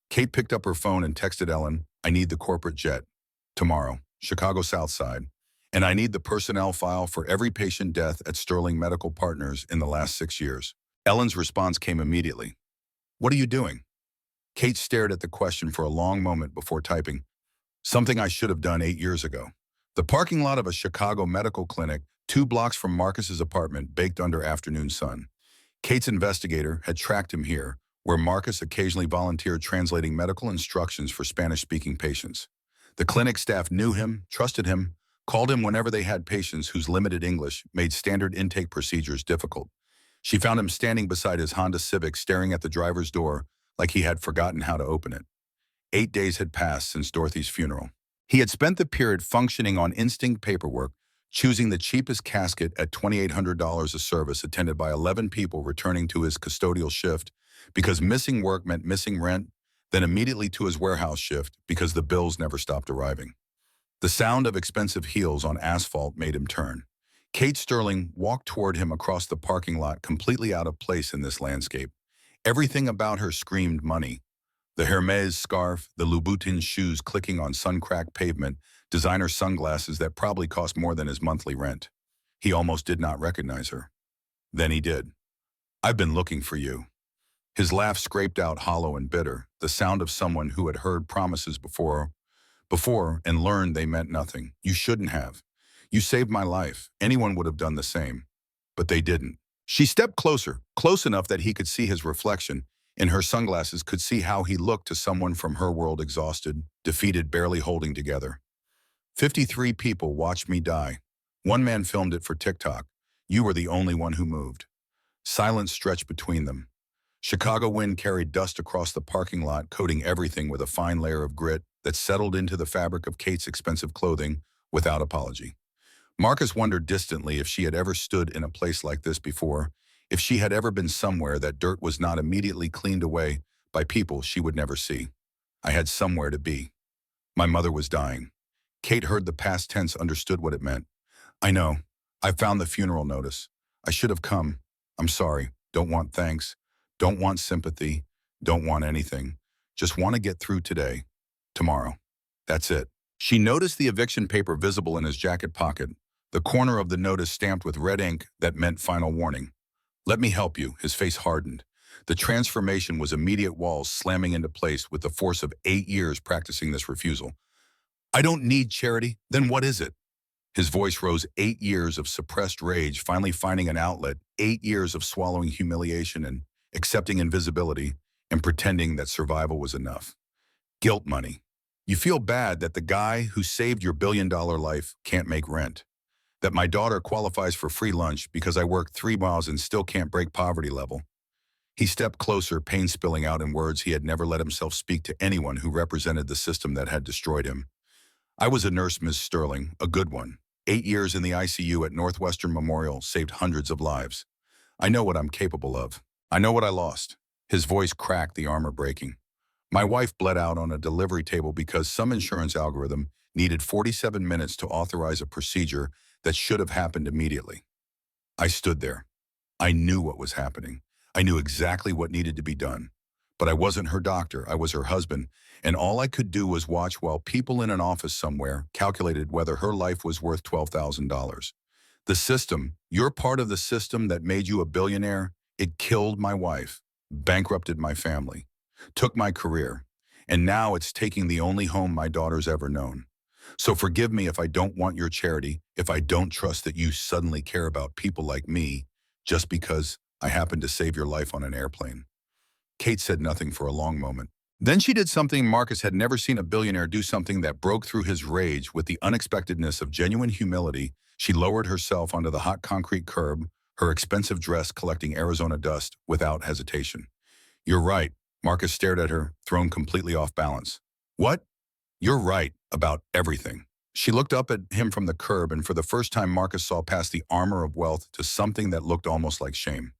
Kate picked up her phone and texted Ellen, "I need the corporate jet. Tomorrow, Chicago South Side. And I need the personnel file for every patient death at Sterling Medical Partners in the last 6 years." Ellen's response came immediately. "What are you doing?" Kate stared at the question for a long moment before typing, "Something I should have done 8 years ago." The parking lot of a Chicago medical clinic 2 blocks from Marcus's apartment baked under afternoon sun. Kate's investigator had tracked him here, where Marcus occasionally volunteered translating medical instructions for Spanish-speaking patients. The clinic staff knew him, trusted him, called him whenever they had patients whose limited English made standard intake procedures difficult. She found him standing beside his Honda Civic staring at the driver's door like he had forgotten how to open it. 8 days had passed since Dorothy's funeral. He had spent the period functioning on instinct paperwork, choosing the cheapest casket at $2,800 a service attended by 11 people returning to his custodial shift because missing work meant missing rent, then immediately to his warehouse shift because the bills never stopped arriving. The sound of expensive heels on asphalt made him turn. Kate Sterling walked toward him across the parking lot, completely out of place in this landscape. Everything about her screamed money. The Hermes scarf, the Louboutin shoes clicking on sun-cracked pavement, designer sunglasses that probably cost more than his monthly rent. He almost did not recognize her. Then he did. "I've been looking for you." His laugh scraped out hollow and bitter, the sound of someone who had heard promises before and learned they meant nothing. "You shouldn't have. You saved my life. Anyone would have done the same. But they didn't." She stepped closer, close enough that he could see his reflection. In her sunglasses could see how he looked to someone from her world, exhausted, defeated, barely holding together. 53 people watched me die. One man filmed it for TikTok. You were the only one who moved. Silence stretched between them. Chicago wind carried dust across the parking lot, coating everything with a fine layer of grit that settled into the fabric of Kate's expensive clothing without apology. Marcus wondered distantly if she had ever stood in a place like this before, if she had ever been somewhere that dirt was not immediately cleaned away by people she would never see. I had somewhere to be. My mother was dying. Kate heard the past tense, understood what it meant. "I know. I found the funeral notice. I should have come. I'm sorry. Don't want thanks. Don't want sympathy. Don't want anything. Just want to get through today. Tomorrow. That's it." She noticed the eviction paper visible in his jacket pocket, the corner of the notice stamped with red ink that meant final warning. "Let me help you." His face hardened. The transformation was immediate, walls slamming into place with the force of 8 years practicing this refusal. "I don't need charity. Then what is it?" His voice rose. 8 years of suppressed rage, finally finding an outlet. 8 years of swallowing humiliation and accepting invisibility and pretending that survival was enough. Guilt money. You feel bad that the guy who saved your billion-dollar life can't make rent. That my daughter qualifies for free lunch because I worked 3 miles and still can't break poverty level. He stepped closer, pain spilling out in words he had never let himself speak to anyone who represented the system that had destroyed him. "I was a nurse, Ms. Sterling, a good one. 8 years in the ICU at Northwestern Memorial saved hundreds of lives. I know what I'm capable of. I know what I lost." His voice cracked, the armor breaking. "My wife bled out on a delivery table because some insurance algorithm needed 47 minutes to authorize a procedure that should have happened immediately. I stood there. I knew what was happening. I knew exactly what needed to be done. But I wasn't her doctor. I was her husband, and all I could do was watch while people in an office somewhere calculated whether her life was worth $12,000. The system, you're part of the system that made you a billionaire. It killed my wife, bankrupted my family, took my career, and now it's taking the only home my daughter's ever known. So forgive me if I don't want your charity, if I don't trust that you suddenly care about people like me just because I happened to save your life on an airplane." Kate said nothing for a long moment. Then she did something Marcus had never seen a billionaire do, something that broke through his rage with the unexpectedness of genuine humility. She lowered herself onto the hot concrete curb, her expensive dress collecting Arizona dust without hesitation. "You're right." Marcus stared at her, thrown completely off balance. "What?" "You're right about everything." She looked up at him from the curb, and for the first time Marcus saw past the armor of wealth to something that looked almost like shame.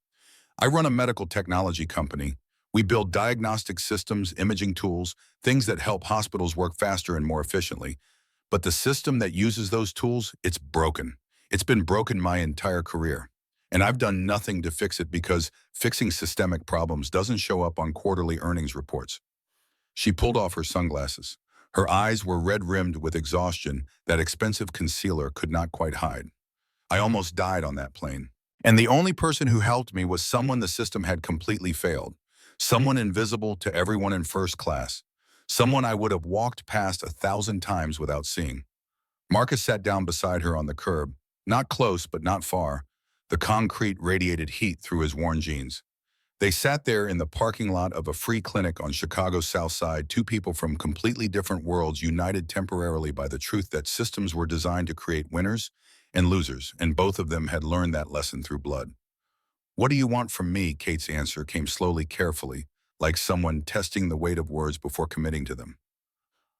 "I run a medical technology company. We build diagnostic systems, imaging tools, things that help hospitals work faster and more efficiently. But the system that uses those tools, it's broken. It's been broken my entire career. And I've done nothing to fix it because fixing systemic problems doesn't show up on quarterly earnings reports." She pulled off her sunglasses. Her eyes were red-rimmed with exhaustion that expensive concealer could not quite hide. "I almost died on that plane. And the only person who helped me was someone the system had completely failed. Someone invisible to everyone in first class. Someone I would have walked past 1,000 times without seeing." Marcus sat down beside her on the curb, not close but not far. The concrete radiated heat through his worn jeans. They sat there in the parking lot of a free clinic on Chicago's South Side, two people from completely different worlds united temporarily by the truth that systems were designed to create winners and losers, and both of them had learned that lesson through blood. "What do you want from me?" Kate's answer came slowly, carefully, like someone testing the weight of words before committing to them.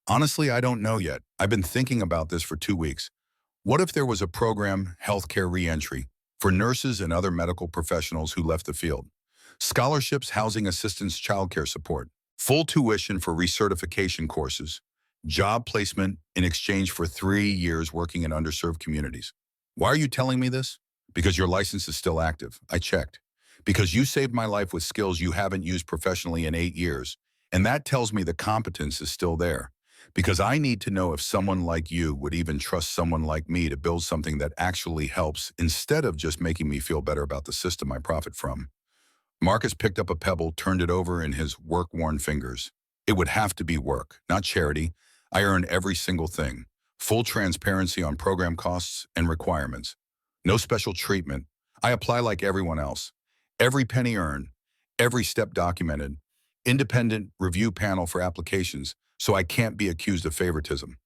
"Honestly, I don't know yet. I've been thinking about this for 2 weeks. What if there was a program, healthcare reentry, for nurses and other medical professionals who left the field? Scholarships, housing assistance, childcare support, full tuition for recertification courses, job placement in exchange for 3 years working in underserved communities." "Why are you telling me this?" "Because your license is still active. I checked. Because you saved my life with skills you haven't used professionally in 8 years. And that tells me the competence is still there. Because I need to know if someone like you would even trust someone like me to build something that actually helps instead of just making me feel better about the system I profit from." Marcus picked up a pebble, turned it over in his work-worn fingers. "It would have to be work, not charity. I earn every single thing. Full transparency on program costs and requirements. No special treatment. I apply like everyone else. Every penny earned. Every step documented. Independent review panel for applications, so I can't be accused of favoritism.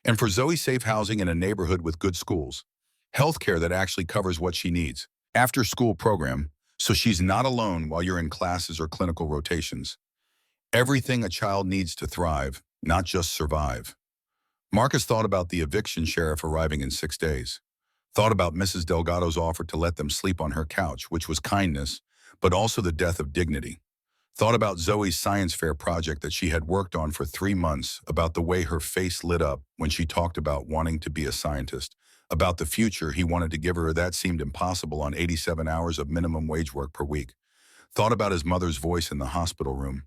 And for Zoe, safe housing in a neighborhood with good schools. Healthcare that actually covers what she needs. After-school program, so she's not alone while you're in classes or clinical rotations. Everything a child needs to thrive, not just survive." Marcus thought about the eviction sheriff arriving in 6 days. Thought about Mrs. Delgado's offer to let them sleep on her couch, which was kindness, but also the death of dignity. Thought about Zoe's science fair project that she had worked on for 3 months, about the way her face lit up when she talked about wanting to be a scientist, about the future he wanted to give her that seemed impossible on 87 hours of minimum wage work per week. Thought about his mother's voice in the hospital room.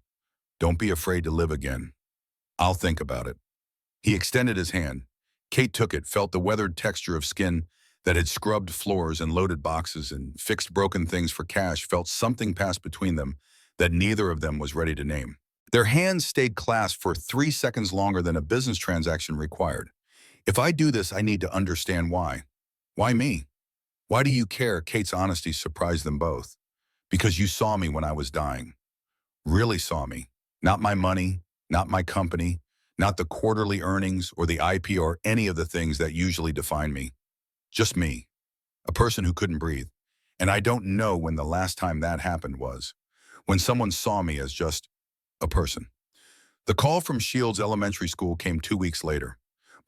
"Don't be afraid to live again. I'll think about it." He extended his hand. Kate took it, felt the weathered texture of skin that had scrubbed floors and loaded boxes and fixed broken things for cash, felt something pass between them that neither of them was ready to name. Their hands stayed clasped for 3 seconds longer than a business transaction required. "If I do this, I need to understand why." "Why me?" "Why do you care?" Kate's honesty surprised them both. "Because you saw me when I was dying. Really saw me. Not my money, not my company, not the quarterly earnings or the IP or any of the things that usually define me. Just me. A person who couldn't breathe. And I don't know when the last time that happened was. When someone saw me as just a person." The call from Shields Elementary School came 2 weeks later.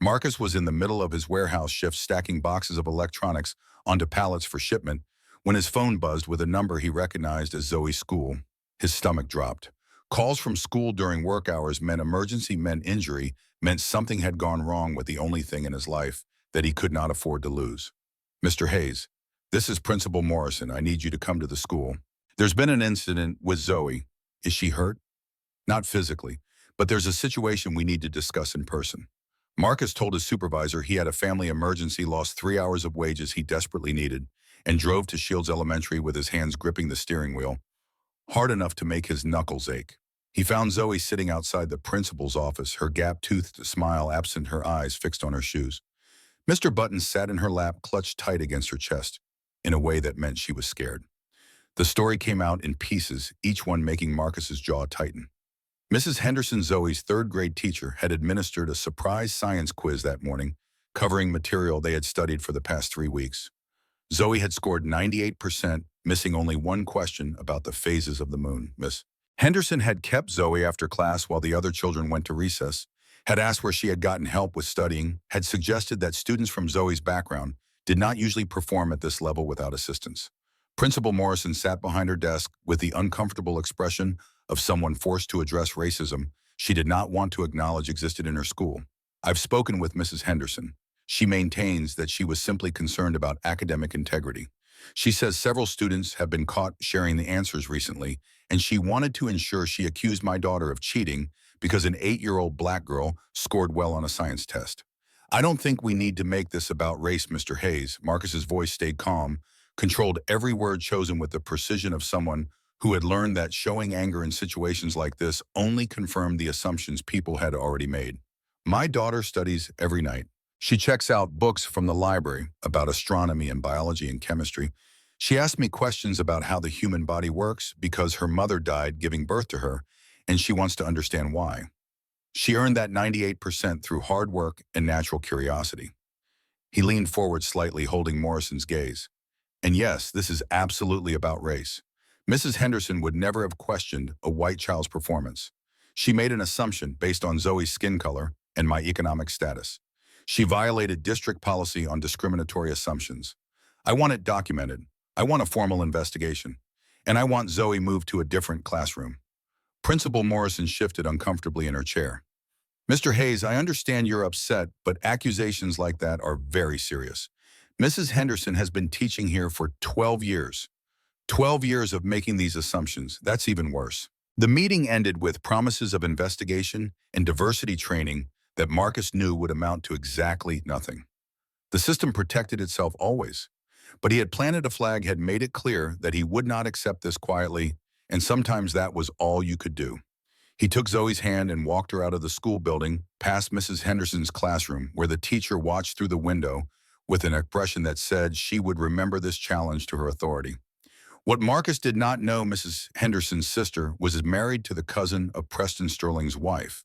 Marcus was in the middle of his warehouse shift stacking boxes of electronics onto pallets for shipment when his phone buzzed with a number he recognized as Zoe's school. His stomach dropped. Calls from school during work hours meant emergency, meant injury, meant something had gone wrong with the only thing in his life that he could not afford to lose. "Mr. Hayes, this is Principal Morrison. I need you to come to the school. There's been an incident with Zoe. Is she hurt?" "Not physically, but there's a situation we need to discuss in person." Marcus told his supervisor he had a family emergency, lost 3 hours of wages he desperately needed, and drove to Shields Elementary with his hands gripping the steering wheel, hard enough to make his knuckles ache. He found Zoe sitting outside the principal's office, her gap-toothed smile absent, her eyes fixed on her shoes. Mr. Button sat in her lap, clutched tight against her chest, in a way that meant she was scared. The story came out in pieces, each one making Marcus's jaw tighten. Mrs. Henderson, Zoe's third-grade teacher, had administered a surprise science quiz that morning, covering material they had studied for the past 3 weeks. Zoe had scored 98%, missing only one question about the phases of the moon. Miss Henderson had kept Zoe after class while the other children went to recess, had asked where she had gotten help with studying, had suggested that students from Zoe's background did not usually perform at this level without assistance. Principal Morrison sat behind her desk with the uncomfortable expression of someone forced to address racism she did not want to acknowledge existed in her school. I've spoken with Mrs. Henderson. She maintains that she was simply concerned about academic integrity. She says several students have been caught sharing the answers recently, and she wanted to ensure she accused my daughter of cheating because an 8-year-old black girl scored well on a science test. I don't think we need to make this about race, Mr. Hayes. Marcus's voice stayed calm, controlled every word chosen with the precision of someone who had learned that showing anger in situations like this only confirmed the assumptions people had already made. My daughter studies every night. She checks out books from the library about astronomy and biology and chemistry. She asks me questions about how the human body works because her mother died giving birth to her, and she wants to understand why. She earned that 98% through hard work and natural curiosity. He leaned forward slightly, holding Morrison's gaze. And yes, this is absolutely about race. Mrs. Henderson would never have questioned a white child's performance. She made an assumption based on Zoe's skin color and my economic status. She violated district policy on discriminatory assumptions. I want it documented. I want a formal investigation. And I want Zoe moved to a different classroom. Principal Morrison shifted uncomfortably in her chair. Mr. Hayes, I understand you're upset, but accusations like that are very serious. Mrs. Henderson has been teaching here for 12 years. 12 years of making these assumptions. That's even worse. The meeting ended with promises of investigation and diversity training that Marcus knew would amount to exactly nothing. The system protected itself always, but he had planted a flag, had made it clear that he would not accept this quietly, and sometimes that was all you could do. He took Zoe's hand and walked her out of the school building, past Mrs. Henderson's classroom, where the teacher watched through the window with an expression that said she would remember this challenge to her authority. What Marcus did not know, Mrs. Henderson's sister was married to the cousin of Preston Sterling's wife.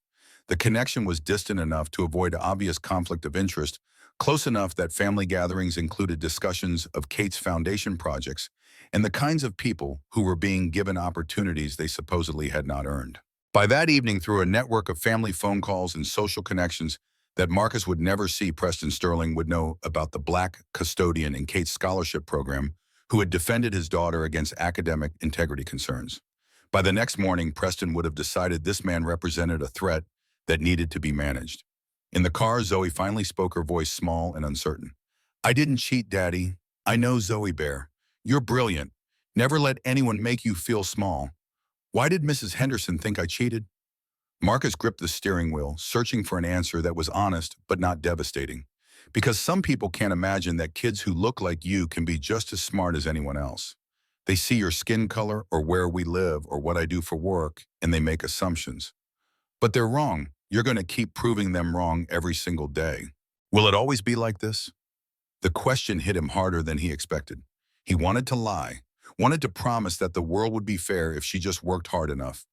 The connection was distant enough to avoid obvious conflict of interest, close enough that family gatherings included discussions of Kate's foundation projects and the kinds of people who were being given opportunities they supposedly had not earned. By that evening, through a network of family phone calls and social connections that Marcus would never see, Preston Sterling would know about the black custodian in Kate's scholarship program who had defended his daughter against academic integrity concerns. By the next morning, Preston would have decided this man represented a threat that needed to be managed. In the car, Zoe finally spoke, her voice small and uncertain. I didn't cheat, Daddy. I know, Zoe Bear. You're brilliant. Never let anyone make you feel small. Why did Mrs. Henderson think I cheated? Marcus gripped the steering wheel, searching for an answer that was honest but not devastating. Because some people can't imagine that kids who look like you can be just as smart as anyone else. They see your skin color or where we live or what I do for work, and they make assumptions. But they're wrong. You're going to keep proving them wrong every single day. Will it always be like this? The question hit him harder than he expected. He wanted to lie, wanted to promise that the world would be fair if she just worked hard enough.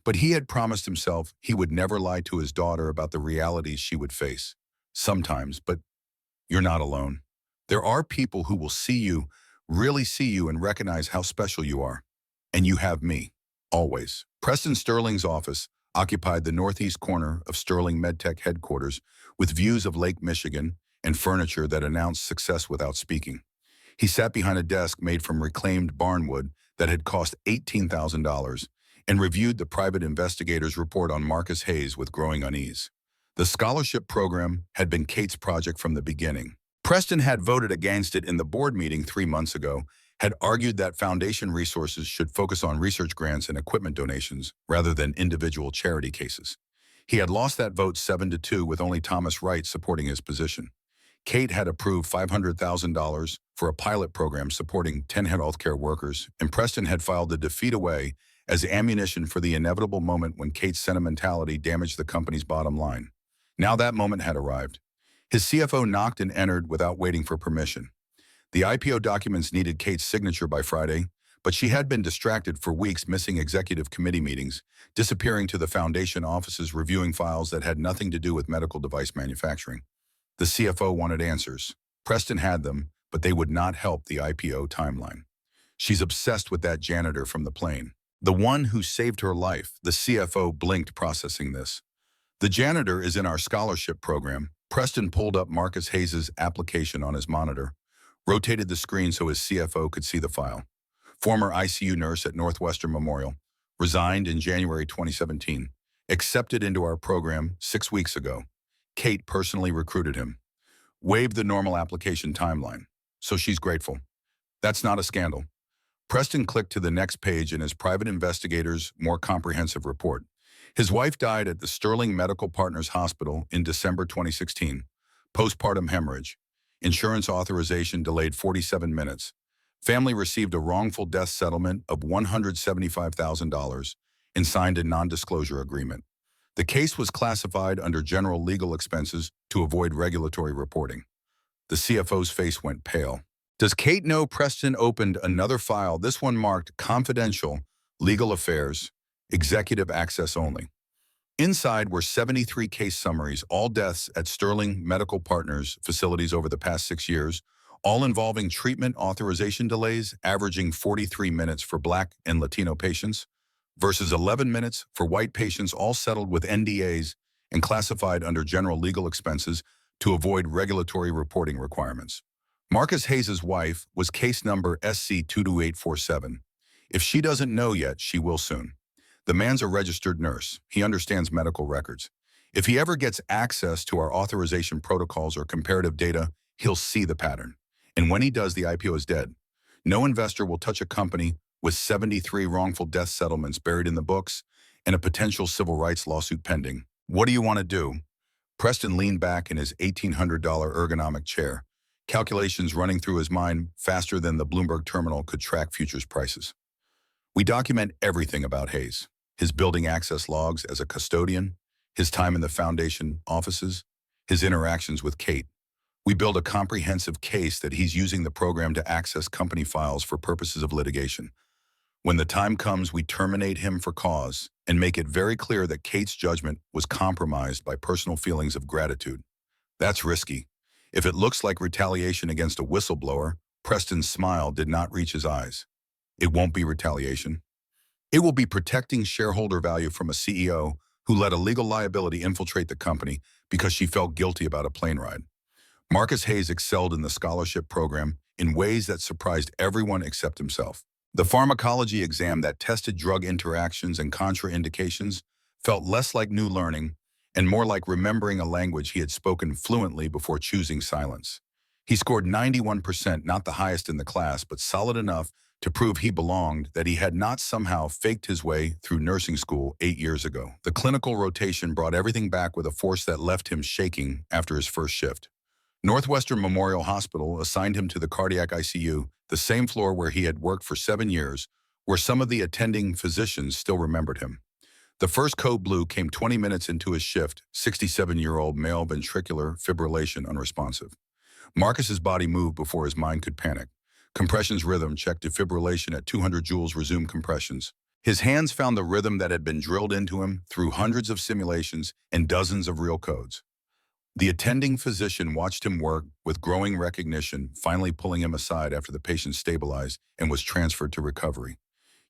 But he had promised himself he would never lie to his daughter about the realities she would face. Sometimes, but you're not alone. There are people who will see you, really see you, and recognize how special you are. And you have me, always. Preston Sterling's office occupied the northeast corner of Sterling MedTech headquarters with views of Lake Michigan and furniture that announced success without speaking. He sat behind a desk made from reclaimed barnwood that had cost $18,000 and reviewed the private investigator's report on Marcus Hayes with growing unease. The scholarship program had been Kate's project from the beginning. Preston had voted against it in the board meeting 3 months ago, had argued that foundation resources should focus on research grants and equipment donations rather than individual charity cases. He had lost that vote 7-2 with only Thomas Wright supporting his position. Kate had approved $500,000 for a pilot program supporting 10 healthcare workers, and Preston had filed the defeat away as ammunition for the inevitable moment when Kate's sentimentality damaged the company's bottom line. Now that moment had arrived. His CFO knocked and entered without waiting for permission. The IPO documents needed Kate's signature by Friday, but she had been distracted for weeks, missing executive committee meetings, disappearing to the foundation offices, reviewing files that had nothing to do with medical device manufacturing. The CFO wanted answers. Preston had them, but they would not help the IPO timeline. She's obsessed with that janitor from the plane. The one who saved her life. The CFO blinked, processing this. The janitor is in our scholarship program. Preston pulled up Marcus Hayes' application on his monitor, rotated the screen so his CFO could see the file. Former ICU nurse at Northwestern Memorial, resigned in January 2017, accepted into our program 6 weeks ago. Kate personally recruited him. Waived the normal application timeline, so she's grateful. That's not a scandal. Preston clicked to the next page in his private investigator's more comprehensive report. His wife died at the Sterling Medical Partners Hospital in December 2016. Postpartum hemorrhage. Insurance authorization delayed 47 minutes. Family received a wrongful death settlement of $175,000 and signed a non-disclosure agreement. The case was classified under general legal expenses to avoid regulatory reporting. The CFO's face went pale. Does Kate know Preston opened another file, this one marked confidential, legal affairs, executive access only? Inside were 73 case summaries, all deaths at Sterling Medical Partners facilities over the past 6 years, all involving treatment authorization delays, averaging 43 minutes for Black and Latino patients versus 11 minutes for white patients, all settled with NDAs and classified under general legal expenses to avoid regulatory reporting requirements. Marcus Hayes' wife was case number SC22847. If she doesn't know yet, she will soon. The man's a registered nurse. He understands medical records. If he ever gets access to our authorization protocols or comparative data, he'll see the pattern. And when he does, the IPO is dead. No investor will touch a company with 73 wrongful death settlements buried in the books and a potential civil rights lawsuit pending. What do you want to do? Preston leaned back in his $1,800 ergonomic chair, calculations running through his mind faster than the Bloomberg terminal could track futures prices. We document everything about Hayes, his building access logs as a custodian, his time in the foundation offices, his interactions with Kate. We build a comprehensive case that he's using the program to access company files for purposes of litigation. When the time comes, we terminate him for cause and make it very clear that Kate's judgment was compromised by personal feelings of gratitude. That's risky. If it looks like retaliation against a whistleblower, Preston's smile did not reach his eyes. It won't be retaliation. It will be protecting shareholder value from a CEO who let a legal liability infiltrate the company because she felt guilty about a plane ride. Marcus Hayes excelled in the scholarship program in ways that surprised everyone except himself. The pharmacology exam that tested drug interactions and contraindications felt less like new learning and more like remembering a language he had spoken fluently before choosing silence. He scored 91%, not the highest in the class, but solid enough to prove he belonged, that he had not somehow faked his way through nursing school 8 years ago. The clinical rotation brought everything back with a force that left him shaking after his first shift. Northwestern Memorial Hospital assigned him to the cardiac ICU, the same floor where he had worked for 7 years, where some of the attending physicians still remembered him. The first code blue came 20 minutes into his shift, 67-year-old male ventricular fibrillation unresponsive. Marcus's body moved before his mind could panic. Compressions rhythm checked defibrillation at 200 joules, resumed compressions. His hands found the rhythm that had been drilled into him through hundreds of simulations and dozens of real codes. The attending physician watched him work with growing recognition, finally pulling him aside after the patient stabilized and was transferred to recovery.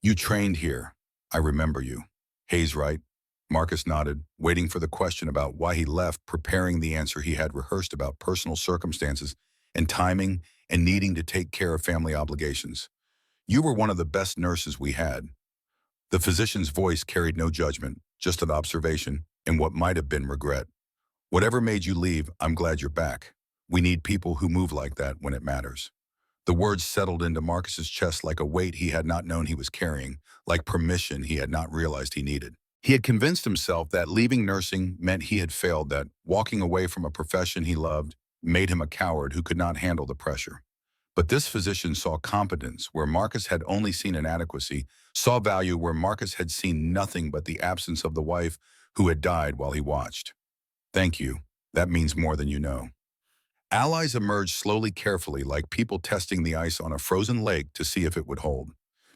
"You trained here. I remember you." "Hayes, right?" Marcus nodded, waiting for the question about why he left, preparing the answer he had rehearsed about personal circumstances and timing and needing to take care of family obligations. "You were one of the best nurses we had." The physician's voice carried no judgment, just an observation and what might have been regret. "Whatever made you leave, I'm glad you're back. We need people who move like that when it matters." The words settled into Marcus's chest like a weight he had not known he was carrying, like permission he had not realized he needed. He had convinced himself that leaving nursing meant he had failed, that walking away from a profession he loved made him a coward who could not handle the pressure. But this physician saw competence where Marcus had only seen inadequacy, saw value where Marcus had seen nothing but the absence of the wife who had died while he watched. Thank you. That means more than you know. Allies emerged slowly, carefully, like people testing the ice on a frozen lake to see if it would hold.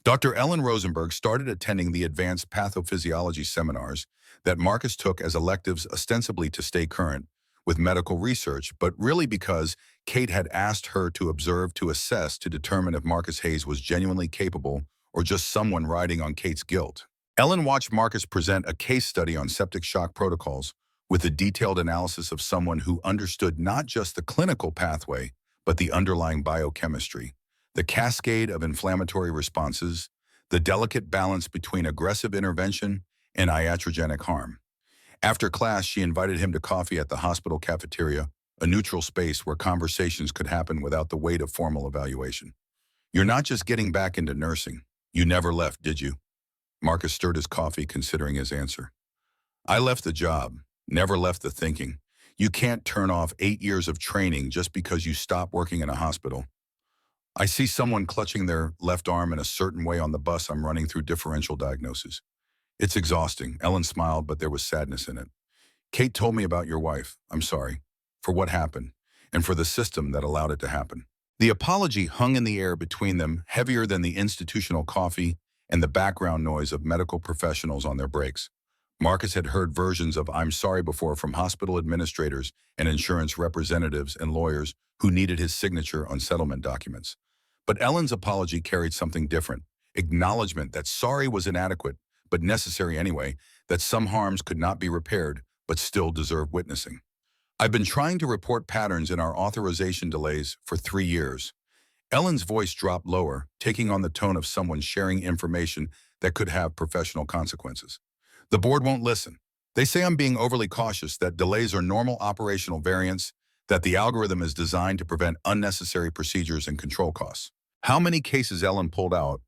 Dr. Ellen Rosenberg started attending the advanced pathophysiology seminars that Marcus took as electives ostensibly to stay current with medical research, but really because Kate had asked her to observe, to assess, to determine if Marcus Hayes was genuinely capable or just someone riding on Kate's guilt. Ellen watched Marcus present a case study on septic shock protocols with a detailed analysis of someone who understood not just the clinical pathway, but the underlying biochemistry, the cascade of inflammatory responses, the delicate balance between aggressive intervention and iatrogenic harm. After class, she invited him to coffee at the hospital cafeteria, a neutral space where conversations could happen without the weight of formal evaluation. You're not just getting back into nursing. You never left, did you? Marcus stirred his coffee, considering his answer. I left the job, never left the thinking. You can't turn off 8 years of training just because you stop working in a hospital. I see someone clutching their left arm in a certain way on the bus I'm running through differential diagnosis. It's exhausting. Ellen smiled, but there was sadness in it. Kate told me about your wife. I'm sorry for what happened and for the system that allowed it to happen. The apology hung in the air between them, heavier than the institutional coffee and the background noise of medical professionals on their breaks. Marcus had heard versions of I'm sorry before from hospital administrators and insurance representatives and lawyers who needed his signature on settlement documents. But Ellen's apology carried something different, acknowledgement that sorry was inadequate, but necessary anyway, that some harms could not be repaired, but still deserve witnessing. I've been trying to report patterns in our authorization delays for 3 years. Ellen's voice dropped lower, taking on the tone of someone sharing information that could have professional consequences. The board won't listen. They say I'm being overly cautious, that delays are normal operational variants, that the algorithm is designed to prevent unnecessary procedures and control costs. How many cases Ellen pulled out?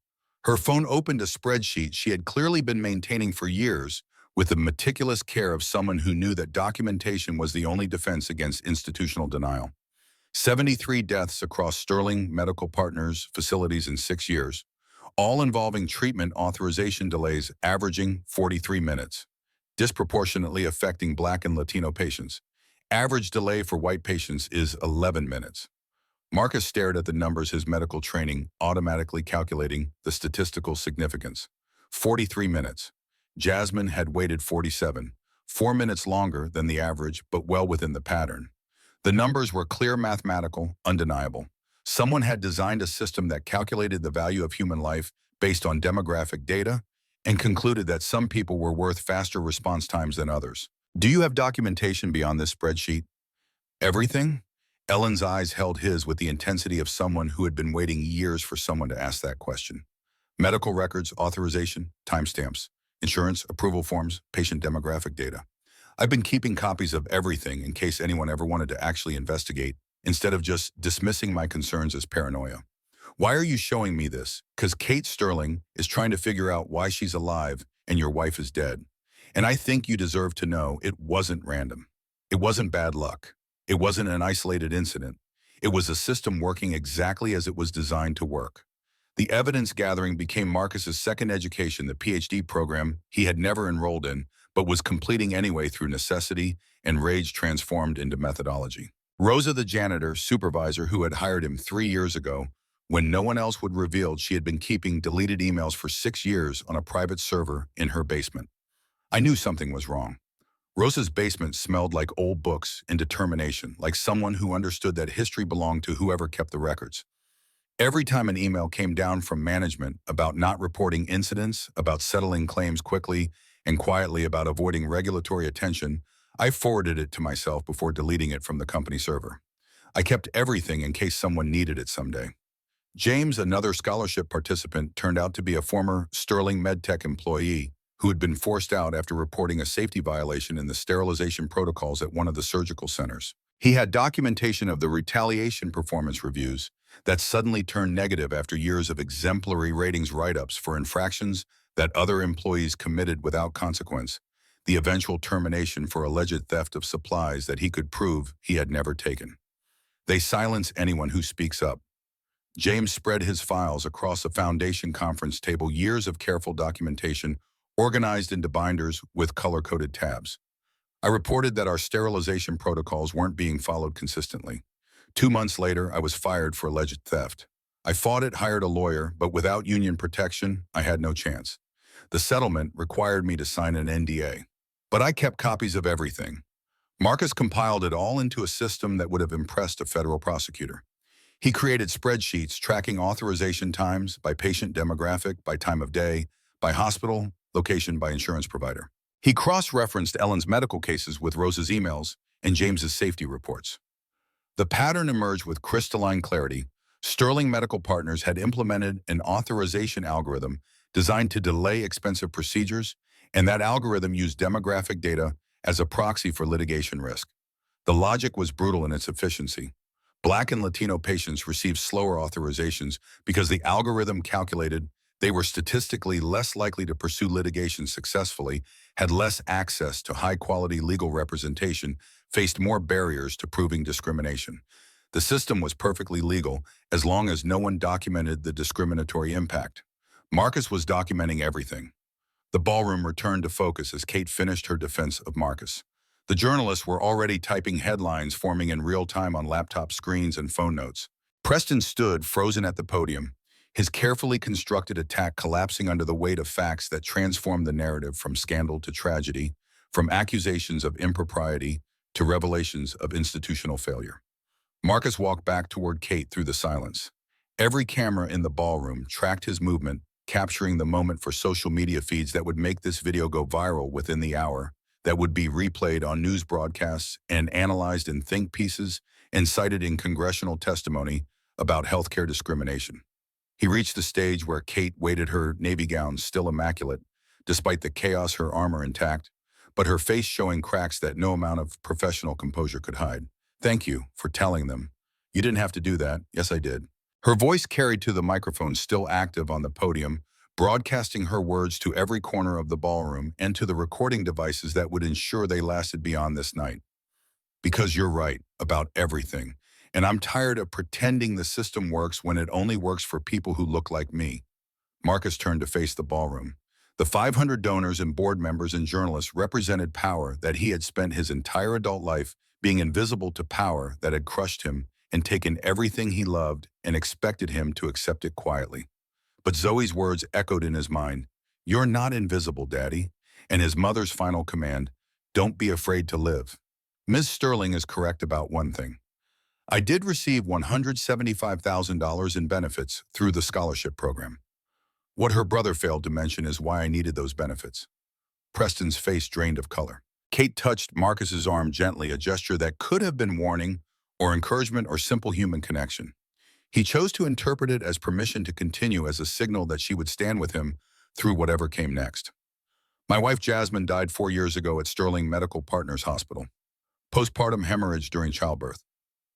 Her phone opened a spreadsheet she had clearly been maintaining for years with the meticulous care of someone who knew that documentation was the only defense against institutional denial. 73 deaths across Sterling Medical Partners facilities in 6 years, all involving treatment authorization delays averaging 43 minutes, disproportionately affecting Black and Latino patients. Average delay for white patients is 11 minutes. Marcus stared at the numbers, his medical training automatically calculating the statistical significance. 43 minutes. Jasmine had waited 47, 4 minutes longer than the average, but well within the pattern. The numbers were clear, mathematical, undeniable. Someone had designed a system that calculated the value of human life based on demographic data and concluded that some people were worth faster response times than others. Do you have documentation beyond this spreadsheet? Everything? Ellen's eyes held his with the intensity of someone who had been waiting years for someone to ask that question. Medical records, authorization, timestamps, insurance, approval forms, patient demographic data. I've been keeping copies of everything in case anyone ever wanted to actually investigate, instead of just dismissing my concerns as paranoia. Why are you showing me this? Because Kate Sterling is trying to figure out why she's alive and your wife is dead. And I think you deserve to know it wasn't random. It wasn't bad luck. It wasn't an isolated incident. It was a system working exactly as it was designed to work. The evidence gathering became Marcus's second education, the PhD program he had never enrolled in, but was completing anyway through necessity and rage transformed into methodology. Rosa, the janitor supervisor who had hired him 3 years ago, when no one else would reveal she had been keeping deleted emails for 6 years on a private server in her basement. I knew something was wrong. Rosa's basement smelled like old books and determination, like someone who understood that history belonged to whoever kept the records. Every time an email came down from management about not reporting incidents, about settling claims quickly and quietly, about avoiding regulatory attention, I forwarded it to myself before deleting it from the company server. I kept everything in case someone needed it someday. James, another scholarship participant, turned out to be a former Sterling MedTech employee who had been forced out after reporting a safety violation in the sterilization protocols at one of the surgical centers. He had documentation of the retaliation performance reviews that suddenly turned negative after years of exemplary ratings write-ups for infractions that other employees committed without consequence, the eventual termination for alleged theft of supplies that he could prove he had never taken. They silence anyone who speaks up. James spread his files across a foundation conference table, years of careful documentation organized into binders with color-coded tabs. I reported that our sterilization protocols weren't being followed consistently. 2 months later, I was fired for alleged theft. I fought it, hired a lawyer, but without union protection, I had no chance. The settlement required me to sign an NDA. But I kept copies of everything. Marcus compiled it all into a system that would have impressed a federal prosecutor. He created spreadsheets tracking authorization times by patient demographic, by time of day, by hospital, location, by insurance provider. He cross-referenced Ellen's medical cases with Rose's emails and James's safety reports. The pattern emerged with crystalline clarity. Sterling Medical Partners had implemented an authorization algorithm designed to delay expensive procedures, and that algorithm used demographic data as a proxy for litigation risk. The logic was brutal in its efficiency. Black and Latino patients received slower authorizations because the algorithm calculated they were statistically less likely to pursue litigation successfully, had less access to high-quality legal representation, faced more barriers to proving discrimination. The system was perfectly legal as long as no one documented the discriminatory impact. Marcus was documenting everything. The ballroom returned to focus as Kate finished her defense of Marcus. The journalists were already typing headlines forming in real time on laptop screens and phone notes. Preston stood frozen at the podium, his carefully constructed attack collapsing under the weight of facts that transformed the narrative from scandal to tragedy, from accusations of impropriety to revelations of institutional failure. Marcus walked back toward Kate through the silence. Every camera in the ballroom tracked his movement, capturing the moment for social media feeds that would make this video go viral within the hour, that would be replayed on news broadcasts and analyzed in think pieces and cited in congressional testimony about healthcare discrimination. He reached the stage where Kate waited, her navy gown still immaculate, despite the chaos, her armor intact, but her face showing cracks that no amount of professional composure could hide. "Thank you for telling them. You didn't have to do that." "Yes, I did." Her voice carried to the microphone still active on the podium, broadcasting her words to every corner of the ballroom and to the recording devices that would ensure they lasted beyond this night. "Because you're right about everything, and I'm tired of pretending the system works when it only works for people who look like me." Marcus turned to face the ballroom. The 500 donors and board members and journalists represented power that he had spent his entire adult life being invisible to, power that had crushed him and taken everything he loved and expected him to accept it quietly. But Zoe's words echoed in his mind. "You're not invisible, Daddy." And his mother's final command, "Don't be afraid to live." Ms. Sterling is correct about one thing. I did receive $175,000 in benefits through the scholarship program. What her brother failed to mention is why I needed those benefits. Preston's face drained of color. Kate touched Marcus's arm gently, a gesture that could have been warning or encouragement or simple human connection. He chose to interpret it as permission to continue, as a signal that she would stand with him through whatever came next. My wife Jasmine died 4 years ago at Sterling Medical Partners Hospital. Postpartum hemorrhage during childbirth.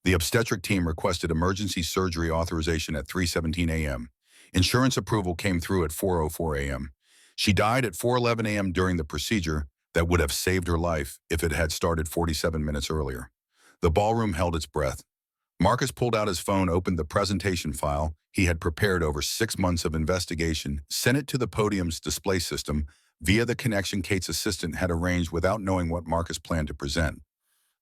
The obstetric team requested emergency surgery authorization at 3:17 a.m. Insurance approval came through at 4:04 a.m. She died at 4:11 a.m. during the procedure that would have saved her life if it had started 47 minutes earlier. The ballroom held its breath. Marcus pulled out his phone, opened the presentation file he had prepared over 6 months of investigation, sent it to the podium's display system via the connection Kate's assistant had arranged without knowing what Marcus planned to present.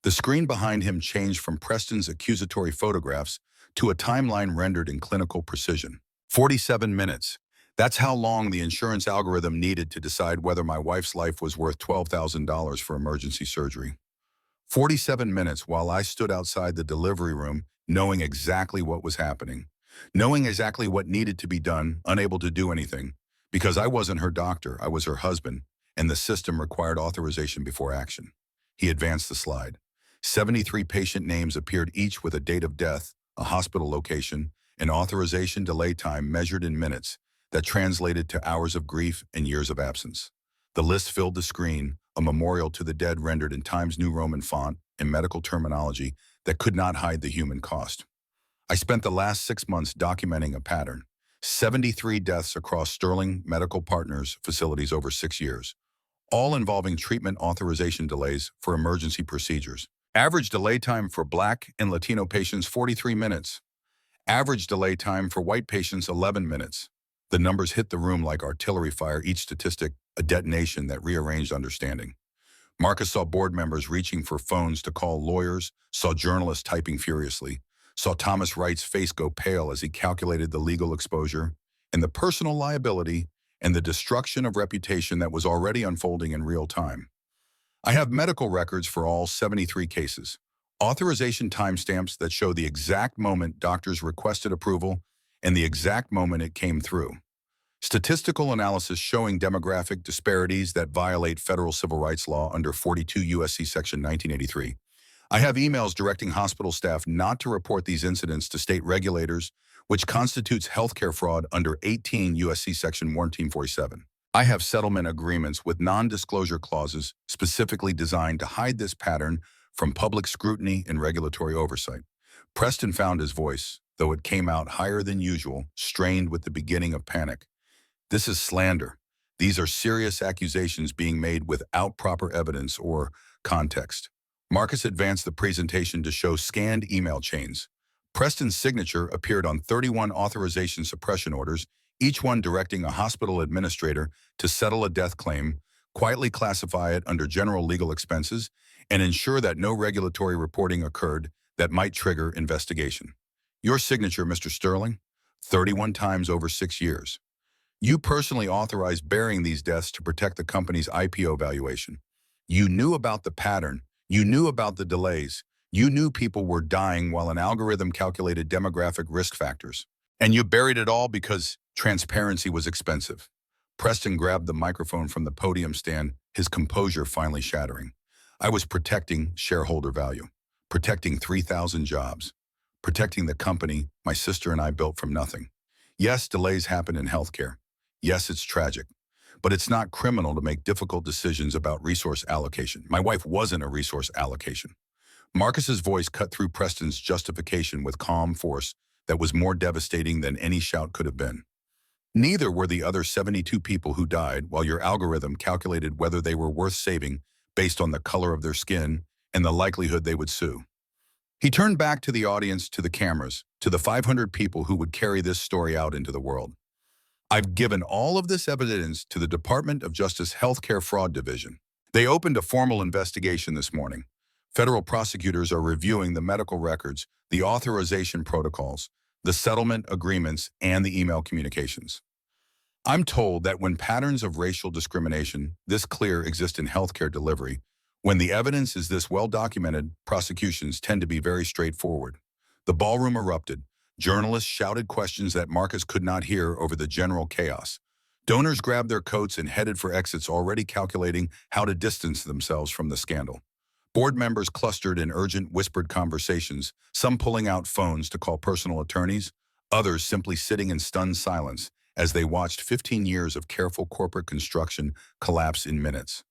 The screen behind him changed from Preston's accusatory photographs to a timeline rendered in clinical precision. 47 minutes. That's how long the insurance algorithm needed to decide whether my wife's life was worth $12,000 for emergency surgery. 47 minutes while I stood outside the delivery room, knowing exactly what was happening, knowing exactly what needed to be done, unable to do anything, because I wasn't her doctor, I was her husband, and the system required authorization before action. He advanced the slide. 73 patient names appeared, each with a date of death, a hospital location, an authorization delay time measured in minutes that translated to hours of grief and years of absence. The list filled the screen, a memorial to the dead rendered in Times New Roman font and medical terminology that could not hide the human cost. I spent the last 6 months documenting a pattern. 73 deaths across Sterling Medical Partners facilities over 6 years, all involving treatment authorization delays for emergency procedures. Average delay time for Black and Latino patients, 43 minutes. Average delay time for white patients, 11 minutes. The numbers hit the room like artillery fire, each statistic a detonation that rearranged understanding. Marcus saw board members reaching for phones to call lawyers, saw journalists typing furiously, saw Thomas Wright's face go pale as he calculated the legal exposure and the personal liability and the destruction of reputation that was already unfolding in real time. I have medical records for all 73 cases, authorization timestamps that show the exact moment doctors requested approval and the exact moment it came through. Statistical analysis showing demographic disparities that violate federal civil rights law under 42 U.S.C. Section 1983. I have emails directing hospital staff not to report these incidents to state regulators, which constitutes healthcare fraud under 18 U.S.C. Section 1447. I have settlement agreements with non-disclosure clauses specifically designed to hide this pattern from public scrutiny and regulatory oversight. Preston found his voice, though it came out higher than usual, strained with the beginning of panic. This is slander. These are serious accusations being made without proper evidence or context. Marcus advanced the presentation to show scanned email chains. Preston's signature appeared on 31 authorization suppression orders, each one directing a hospital administrator to settle a death claim, quietly classify it under general legal expenses, and ensure that no regulatory reporting occurred that might trigger investigation. Your signature, Mr. Sterling, 31 times over 6 years. You personally authorized burying these deaths to protect the company's IPO valuation. You knew about the pattern. You knew about the delays. You knew people were dying while an algorithm calculated demographic risk factors. And you buried it all because transparency was expensive. Preston grabbed the microphone from the podium stand, his composure finally shattering. I was protecting shareholder value, protecting 3,000 jobs, protecting the company my sister and I built from nothing. Yes, delays happen in healthcare. Yes, it's tragic, but it's not criminal to make difficult decisions about resource allocation. My wife wasn't a resource allocation. Marcus's voice cut through Preston's justification with calm force that was more devastating than any shout could have been. Neither were the other 72 people who died while your algorithm calculated whether they were worth saving based on the color of their skin and the likelihood they would sue. He turned back to the audience, to the cameras, to the 500 people who would carry this story out into the world. I've given all of this evidence to the Department of Justice Healthcare Fraud Division. They opened a formal investigation this morning. Federal prosecutors are reviewing the medical records, the authorization protocols, the settlement agreements, and the email communications. I'm told that when patterns of racial discrimination this clear exist in healthcare delivery, when the evidence is this well documented, prosecutions tend to be very straightforward. The ballroom erupted. Journalists shouted questions that Marcus could not hear over the general chaos. Donors grabbed their coats and headed for exits, already calculating how to distance themselves from the scandal. Board members clustered in urgent, whispered conversations, some pulling out phones to call personal attorneys, others simply sitting in stunned silence as they watched 15 years of careful corporate construction collapse in minutes.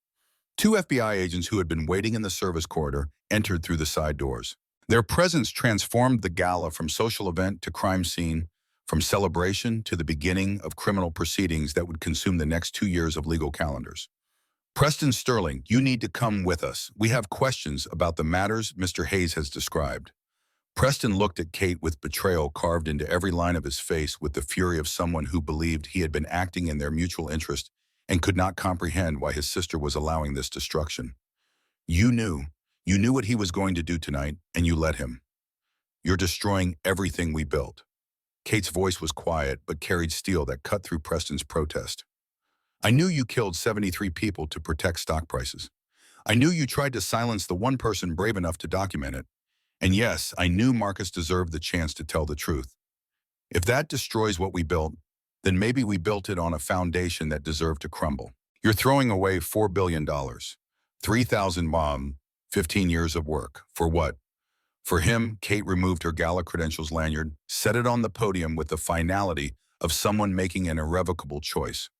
2 FBI agents who had been waiting in the service corridor entered through the side doors. Their presence transformed the gala from social event to crime scene, from celebration to the beginning of criminal proceedings that would consume the next 2 years of legal calendars. Preston Sterling, you need to come with us. We have questions about the matters Mr. Hayes has described. Preston looked at Kate with betrayal carved into every line of his face, with the fury of someone who believed he had been acting in their mutual interest and could not comprehend why his sister was allowing this destruction. You knew what he was going to do tonight, and you let him. You're destroying everything we built. Kate's voice was quiet, but carried steel that cut through Preston's protest. I knew you killed 73 people to protect stock prices. I knew you tried to silence the one person brave enough to document it. And yes, I knew Marcus deserved the chance to tell the truth. If that destroys what we built, then maybe we built it on a foundation that deserved to crumble. You're throwing away $4 billion, 3,000 mom, 15 years of work. For what? For him, Kate removed her gala credentials lanyard, set it on the podium with the finality of someone making an irrevocable choice.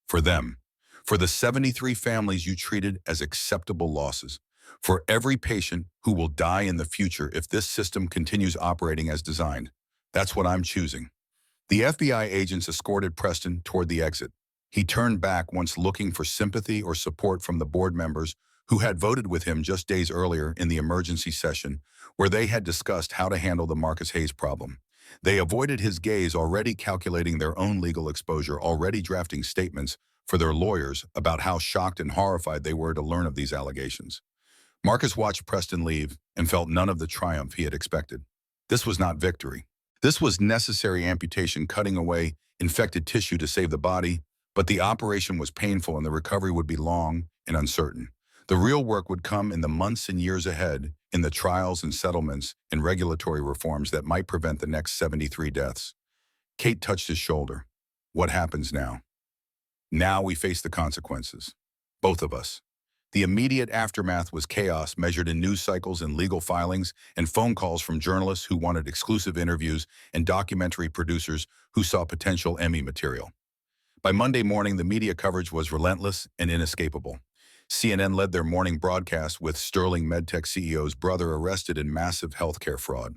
For them. For the 73 families you treated as acceptable losses. For every patient who will die in the future if this system continues operating as designed. That's what I'm choosing. The FBI agents escorted Preston toward the exit. He turned back once looking for sympathy or support from the board members who had voted with him just days earlier in the emergency session where they had discussed how to handle the Marcus Hayes problem. They avoided his gaze, already calculating their own legal exposure, already drafting statements for their lawyers about how shocked and horrified they were to learn of these allegations. Marcus watched Preston leave and felt none of the triumph he had expected. This was not victory. This was necessary amputation, cutting away infected tissue to save the body, but the operation was painful and the recovery would be long and uncertain. The real work would come in the months and years ahead, in the trials and settlements and regulatory reforms that might prevent the next 73 deaths. Kate touched his shoulder. What happens now? Now we face the consequences. Both of us. The immediate aftermath was chaos measured in news cycles and legal filings and phone calls from journalists who wanted exclusive interviews and documentary producers who saw potential Emmy material. By Monday morning, the media coverage was relentless and inescapable. CNN led their morning broadcast with Sterling MedTech CEO's brother arrested in massive healthcare fraud.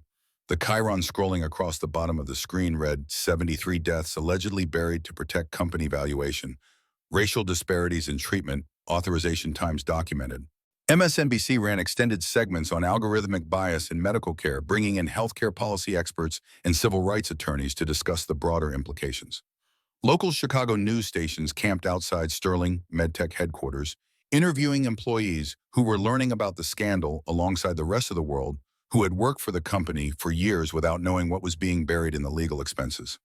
The chyron scrolling across the bottom of the screen read 73 deaths allegedly buried to protect company valuation. Racial disparities in treatment, authorization times documented. MSNBC ran extended segments on algorithmic bias in medical care, bringing in healthcare policy experts and civil rights attorneys to discuss the broader implications. Local Chicago news stations camped outside Sterling MedTech headquarters, interviewing employees who were learning about the scandal alongside the rest of the world who had worked for the company for years without knowing what was being buried in the legal expenses.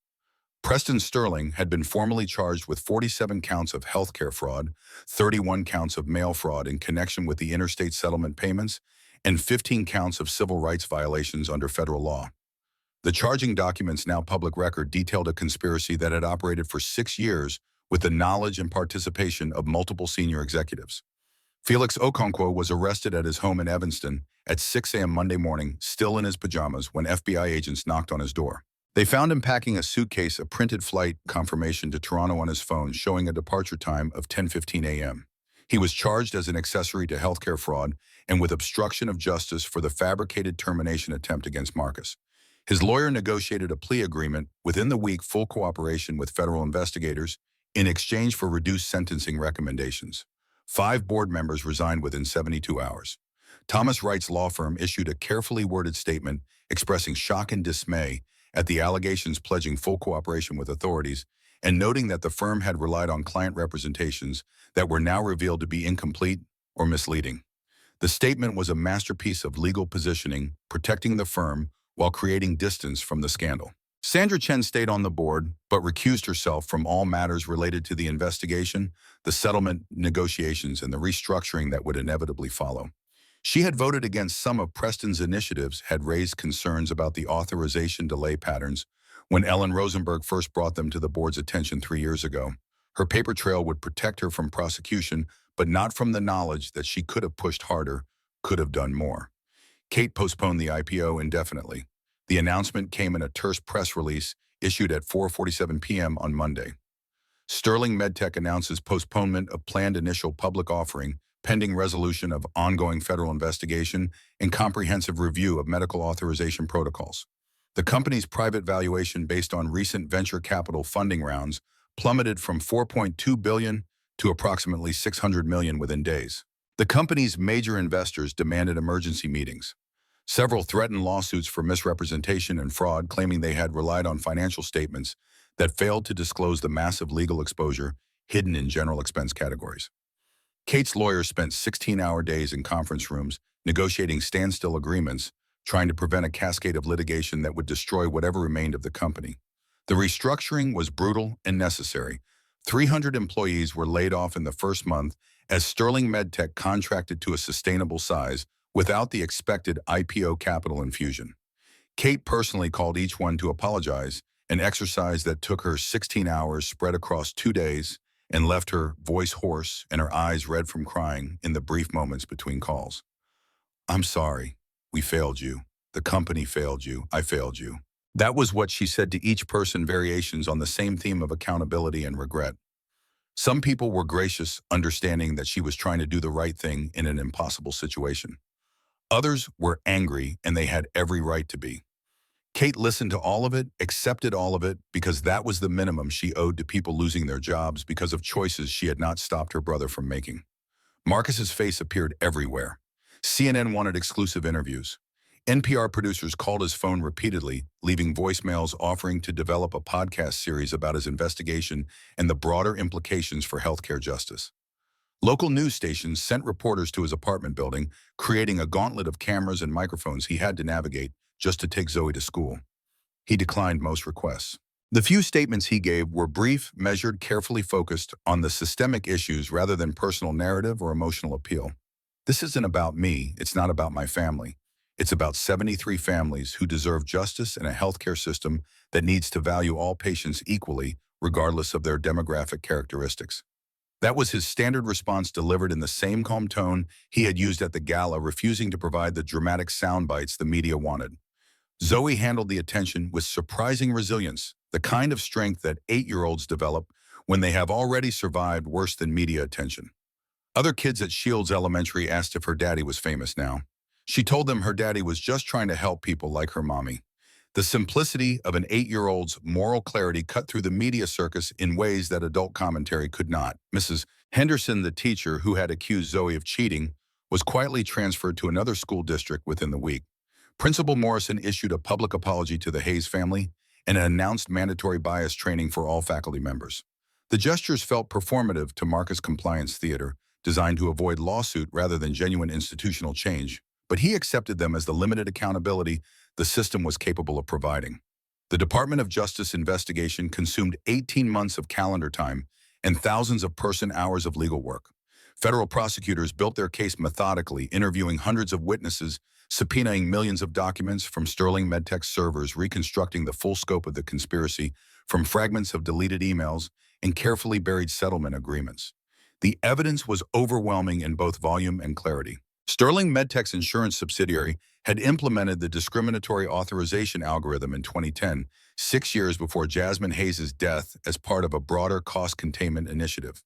Preston Sterling had been formally charged with 47 counts of healthcare fraud, 31 counts of mail fraud in connection with the interstate settlement payments, and 15 counts of civil rights violations under federal law. The charging documents, now public record, detailed a conspiracy that had operated for 6 years with the knowledge and participation of multiple senior executives. Felix Okonkwo was arrested at his home in Evanston at 6 a.m. Monday morning, still in his pajamas, when FBI agents knocked on his door. They found him packing a suitcase, a printed flight confirmation to Toronto on his phone showing a departure time of 10:15 a.m. He was charged as an accessory to healthcare fraud and with obstruction of justice for the fabricated termination attempt against Marcus. His lawyer negotiated a plea agreement within the week, full cooperation with federal investigators, in exchange for reduced sentencing recommendations. 5 board members resigned within 72 hours. Thomas Wright's law firm issued a carefully worded statement expressing shock and dismay at the allegations, pledging full cooperation with authorities, and noting that the firm had relied on client representations that were now revealed to be incomplete or misleading. The statement was a masterpiece of legal positioning, protecting the firm while creating distance from the scandal. Sandra Chen stayed on the board, but recused herself from all matters related to the investigation, the settlement negotiations, and the restructuring that would inevitably follow. She had voted against some of Preston's initiatives, had raised concerns about the authorization delay patterns when Ellen Rosenberg first brought them to the board's attention 3 years ago. Her paper trail would protect her from prosecution, but not from the knowledge that she could have pushed harder, could have done more. Kate postponed the IPO indefinitely. The announcement came in a terse press release issued at 4:47 p.m. on Monday. Sterling MedTech announces postponement of planned initial public offering pending resolution of ongoing federal investigation and comprehensive review of medical authorization protocols. The company's private valuation, based on recent venture capital funding rounds, plummeted from $4.2 billion to approximately $600 million within days. The company's major investors demanded emergency meetings. Several threatened lawsuits for misrepresentation and fraud, claiming they had relied on financial statements that failed to disclose the massive legal exposure hidden in general expense categories. Kate's lawyers spent 16-hour days in conference rooms negotiating standstill agreements, trying to prevent a cascade of litigation that would destroy whatever remained of the company. The restructuring was brutal and necessary. 300 employees were laid off in the first month as Sterling MedTech contracted to a sustainable size without the expected IPO capital infusion. Kate personally called each one to apologize, an exercise that took her 16 hours spread across 2 days and left her voice hoarse and her eyes red from crying in the brief moments between calls. "I'm sorry. We failed you. The company failed you. I failed you." That was what she said to each person, variations on the same theme of accountability and regret. Some people were gracious, understanding that she was trying to do the right thing in an impossible situation. Others were angry, and they had every right to be. Kate listened to all of it, accepted all of it, because that was the minimum she owed to people losing their jobs because of choices she had not stopped her brother from making. Marcus's face appeared everywhere. CNN wanted exclusive interviews. NPR producers called his phone repeatedly, leaving voicemails offering to develop a podcast series about his investigation and the broader implications for healthcare justice. Local news stations sent reporters to his apartment building, creating a gauntlet of cameras and microphones he had to navigate just to take Zoe to school. He declined most requests. The few statements he gave were brief, measured, carefully focused on the systemic issues rather than personal narrative or emotional appeal. This isn't about me, it's not about my family. It's about 73 families who deserve justice and a healthcare system that needs to value all patients equally, regardless of their demographic characteristics. That was his standard response, delivered in the same calm tone he had used at the gala, refusing to provide the dramatic sound bites the media wanted. Zoe handled the attention with surprising resilience, the kind of strength that 8-year-olds develop when they have already survived worse than media attention. Other kids at Shields Elementary asked if her daddy was famous now. She told them her daddy was just trying to help people like her mommy. The simplicity of an 8-year-old's moral clarity cut through the media circus in ways that adult commentary could not. Mrs. Henderson, the teacher who had accused Zoe of cheating, was quietly transferred to another school district within the week. Principal Morrison issued a public apology to the Hayes family and announced mandatory bias training for all faculty members. The gestures felt performative to Marcus compliance theater, designed to avoid lawsuit rather than genuine institutional change, but he accepted them as the limited accountability the system was capable of providing. The Department of Justice investigation consumed 18 months of calendar time and thousands of person-hours of legal work. Federal prosecutors built their case methodically, interviewing hundreds of witnesses, subpoenaing millions of documents from Sterling Medtech servers, reconstructing the full scope of the conspiracy from fragments of deleted emails and carefully buried settlement agreements. The evidence was overwhelming in both volume and clarity. Sterling Medtech's insurance subsidiary had implemented the discriminatory authorization algorithm in 2010, 6 years before Jasmine Hayes' death, as part of a broader cost containment initiative.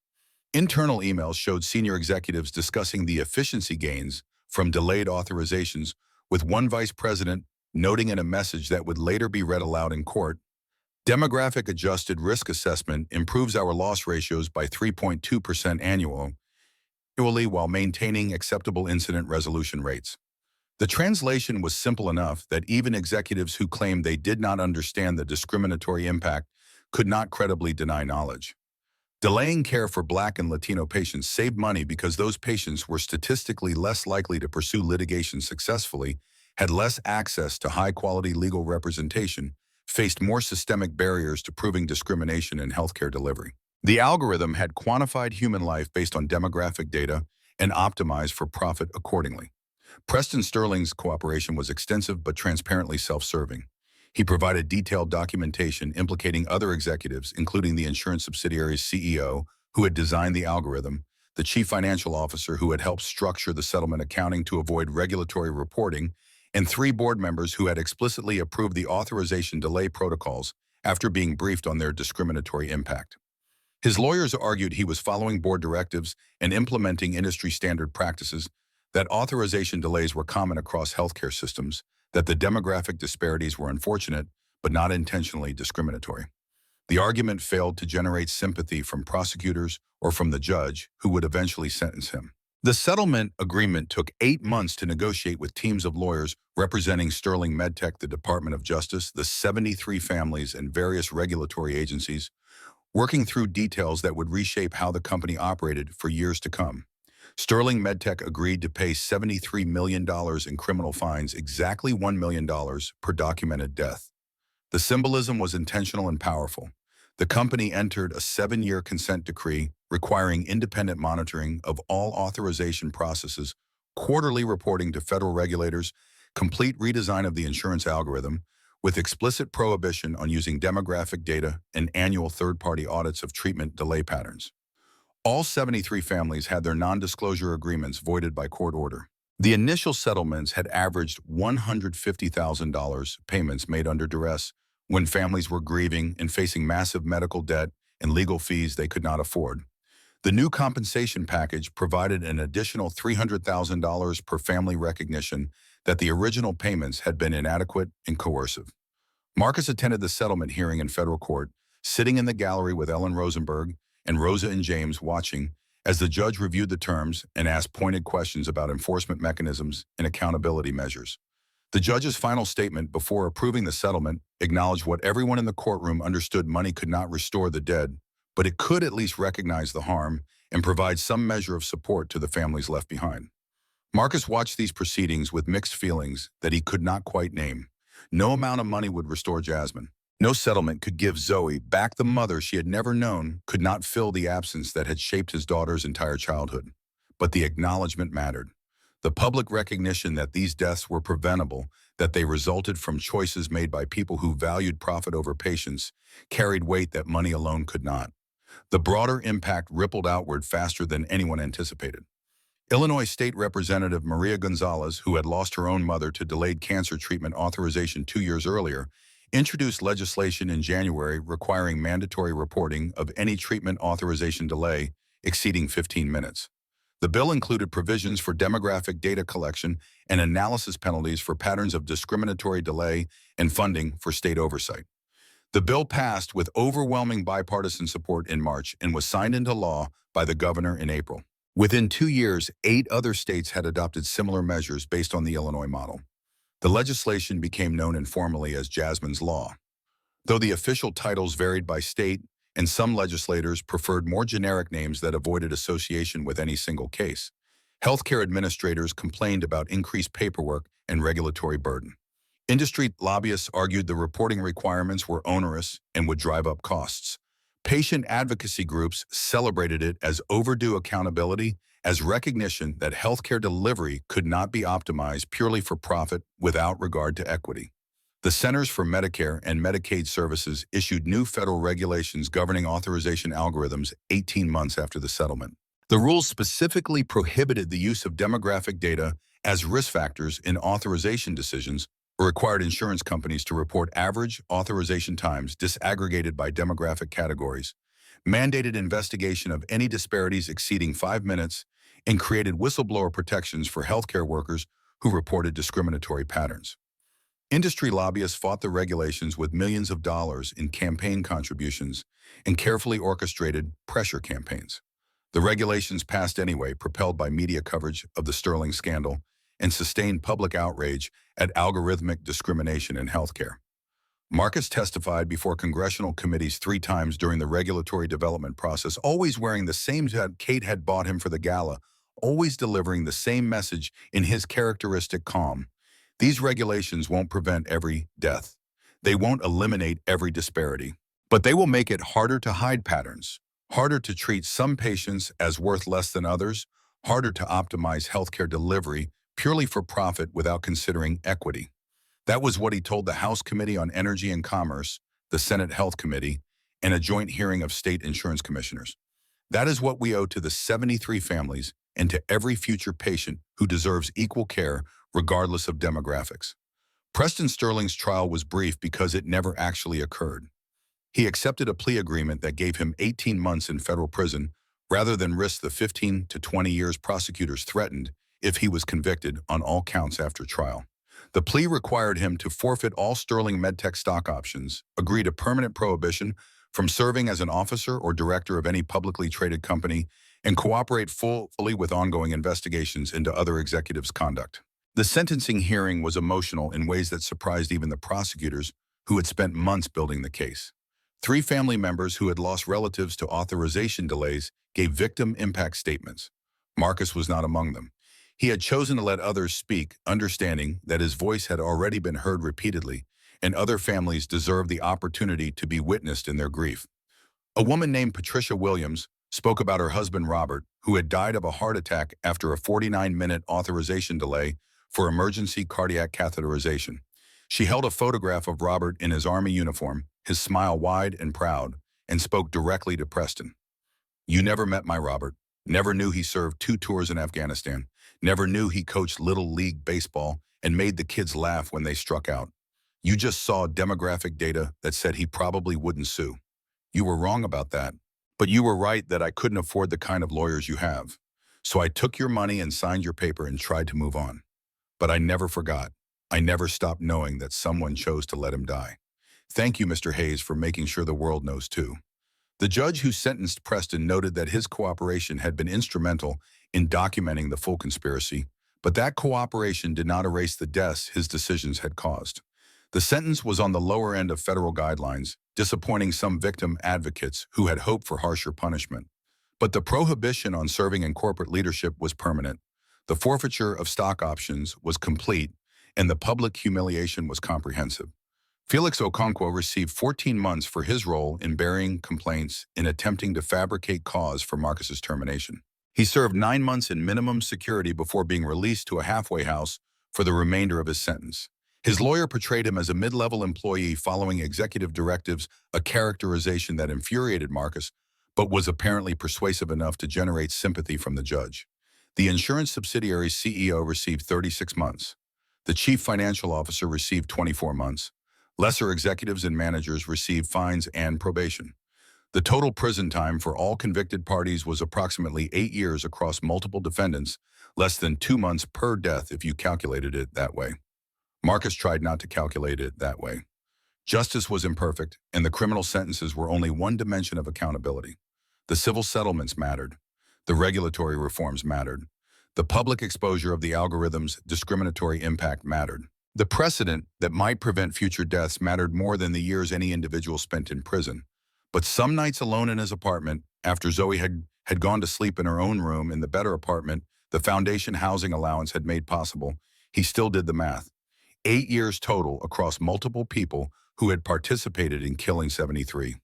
Internal emails showed senior executives discussing the efficiency gains from delayed authorizations, with one vice president noting in a message that would later be read aloud in court, "Demographic adjusted risk assessment improves our loss ratios by 3.2% annually while maintaining acceptable incident resolution rates." The translation was simple enough that even executives who claimed they did not understand the discriminatory impact could not credibly deny knowledge. Delaying care for Black and Latino patients saved money because those patients were statistically less likely to pursue litigation successfully, had less access to high-quality legal representation, faced more systemic barriers to proving discrimination in healthcare delivery. The algorithm had quantified human life based on demographic data and optimized for profit accordingly. Preston Sterling's cooperation was extensive but transparently self-serving. He provided detailed documentation implicating other executives, including the insurance subsidiary's CEO, who had designed the algorithm, the chief financial officer who had helped structure the settlement accounting to avoid regulatory reporting, and 3 board members who had explicitly approved the authorization delay protocols after being briefed on their discriminatory impact. His lawyers argued he was following board directives and implementing industry standard practices, that authorization delays were common across healthcare systems, that the demographic disparities were unfortunate but not intentionally discriminatory. The argument failed to generate sympathy from prosecutors or from the judge, who would eventually sentence him. The settlement agreement took 8 months to negotiate with teams of lawyers representing Sterling Medtech, the Department of Justice, the 73 families, and various regulatory agencies, working through details that would reshape how the company operated for years to come. Sterling Medtech agreed to pay $73 million in criminal fines, exactly $1 million per documented death. The symbolism was intentional and powerful. The company entered a 7-year consent decree requiring independent monitoring of all authorization processes, quarterly reporting to federal regulators, complete redesign of the insurance algorithm, with explicit prohibition on using demographic data, and annual third-party audits of treatment delay patterns. All 73 families had their non-disclosure agreements voided by court order. The initial settlements had averaged $150,000 payments made under duress when families were grieving and facing massive medical debt and legal fees they could not afford. The new compensation package provided an additional $300,000 per family, recognition that the original payments had been inadequate and coercive. Marcus attended the settlement hearing in federal court, sitting in the gallery with Ellen Rosenberg and Rosa and James watching as the judge reviewed the terms and asked pointed questions about enforcement mechanisms and accountability measures. The judge's final statement before approving the settlement acknowledged what everyone in the courtroom understood: money could not restore the dead, but it could at least recognize the harm and provide some measure of support to the families left behind. Marcus watched these proceedings with mixed feelings that he could not quite name. No amount of money would restore Jasmine. No settlement could give Zoe back the mother she had never known, could not fill the absence that had shaped his daughter's entire childhood. But the acknowledgement mattered. The public recognition that these deaths were preventable, that they resulted from choices made by people who valued profit over patience, carried weight that money alone could not. The broader impact rippled outward faster than anyone anticipated. Illinois State Representative Maria Gonzalez, who had lost her own mother to delayed cancer treatment authorization 2 years earlier, introduced legislation in January requiring mandatory reporting of any treatment authorization delay exceeding 15 minutes. The bill included provisions for demographic data collection and analysis penalties for patterns of discriminatory delay and funding for state oversight. The bill passed with overwhelming bipartisan support in March and was signed into law by the governor in April. Within 2 years, 8 other states had adopted similar measures based on the Illinois model. The legislation became known informally as Jasmine's Law. Though the official titles varied by state, and some legislators preferred more generic names that avoided association with any single case, healthcare administrators complained about increased paperwork and regulatory burden. Industry lobbyists argued the reporting requirements were onerous and would drive up costs. Patient advocacy groups celebrated it as overdue accountability, as recognition that healthcare delivery could not be optimized purely for profit without regard to equity. The Centers for Medicare and Medicaid Services issued new federal regulations governing authorization algorithms 18 months after the settlement. The rules specifically prohibited the use of demographic data as risk factors in authorization decisions, or required insurance companies to report average authorization times disaggregated by demographic categories, mandated investigation of any disparities exceeding 5 minutes, and created whistleblower protections for healthcare workers who reported discriminatory patterns. Industry lobbyists fought the regulations with millions of dollars in campaign contributions and carefully orchestrated pressure campaigns. The regulations passed anyway, propelled by media coverage of the Sterling scandal and sustained public outrage at algorithmic discrimination in healthcare. Marcus testified before congressional committees 3 times during the regulatory development process, always wearing the same hat Kate had bought him for the gala, always delivering the same message in his characteristic calm. These regulations won't prevent every death. They won't eliminate every disparity. But they will make it harder to hide patterns, harder to treat some patients as worth less than others, harder to optimize healthcare delivery purely for profit without considering equity. That was what he told the House Committee on Energy and Commerce, the Senate Health Committee, and a joint hearing of state insurance commissioners. That is what we owe to the 73 families and to every future patient who deserves equal care regardless of demographics. Preston Sterling's trial was brief because it never actually occurred. He accepted a plea agreement that gave him 18 months in federal prison rather than risk the 15 to 20 years prosecutors threatened if he was convicted on all counts after trial. The plea required him to forfeit all Sterling MedTech stock options, agree to permanent prohibition from serving as an officer or director of any publicly traded company, and cooperate fully with ongoing investigations into other executives' conduct. The sentencing hearing was emotional in ways that surprised even the prosecutors, who had spent months building the case. 3 family members who had lost relatives to authorization delays gave victim impact statements. Marcus was not among them. He had chosen to let others speak, understanding that his voice had already been heard repeatedly, and other families deserved the opportunity to be witnessed in their grief. A woman named Patricia Williams spoke about her husband Robert, who had died of a heart attack after a 49-minute authorization delay for emergency cardiac catheterization. She held a photograph of Robert in his Army uniform, his smile wide and proud, and spoke directly to Preston. "You never met my Robert. Never knew he served 2 tours in Afghanistan. Never knew he coached Little League baseball and made the kids laugh when they struck out. You just saw demographic data that said he probably wouldn't sue. You were wrong about that, but you were right that I couldn't afford the kind of lawyers you have. So I took your money and signed your paper and tried to move on. But I never forgot. I never stopped knowing that someone chose to let him die. Thank you, Mr. Hayes, for making sure the world knows too." The judge who sentenced Preston noted that his cooperation had been instrumental in documenting the full conspiracy, But that cooperation did not erase the deaths his decisions had caused. The sentence was on the lower end of federal guidelines, disappointing some victim advocates who had hoped for harsher punishment. But the prohibition on serving in corporate leadership was permanent. The forfeiture of stock options was complete, and the public humiliation was comprehensive. Felix Okonkwo received 14 months for his role in burying complaints in attempting to fabricate cause for Marcus's termination. He served 9 months in minimum security before being released to a halfway house for the remainder of his sentence. His lawyer portrayed him as a mid-level employee following executive directives, a characterization that infuriated Marcus, but was apparently persuasive enough to generate sympathy from the judge. The insurance subsidiary's CEO received 36 months. The chief financial officer received 24 months. Lesser executives and managers received fines and probation. The total prison time for all convicted parties was approximately 8 years across multiple defendants, less than 2 months per death if you calculated it that way. Marcus tried not to calculate it that way. Justice was imperfect, and the criminal sentences were only one dimension of accountability. The civil settlements mattered. The regulatory reforms mattered. The public exposure of the algorithm's discriminatory impact mattered. The precedent that might prevent future deaths mattered more than the years any individual spent in prison. But some nights alone in his apartment, after Zoe had gone to sleep in her own room in the better apartment the foundation housing allowance had made possible, he still did the math. 8 years total across multiple people who had participated in killing 73.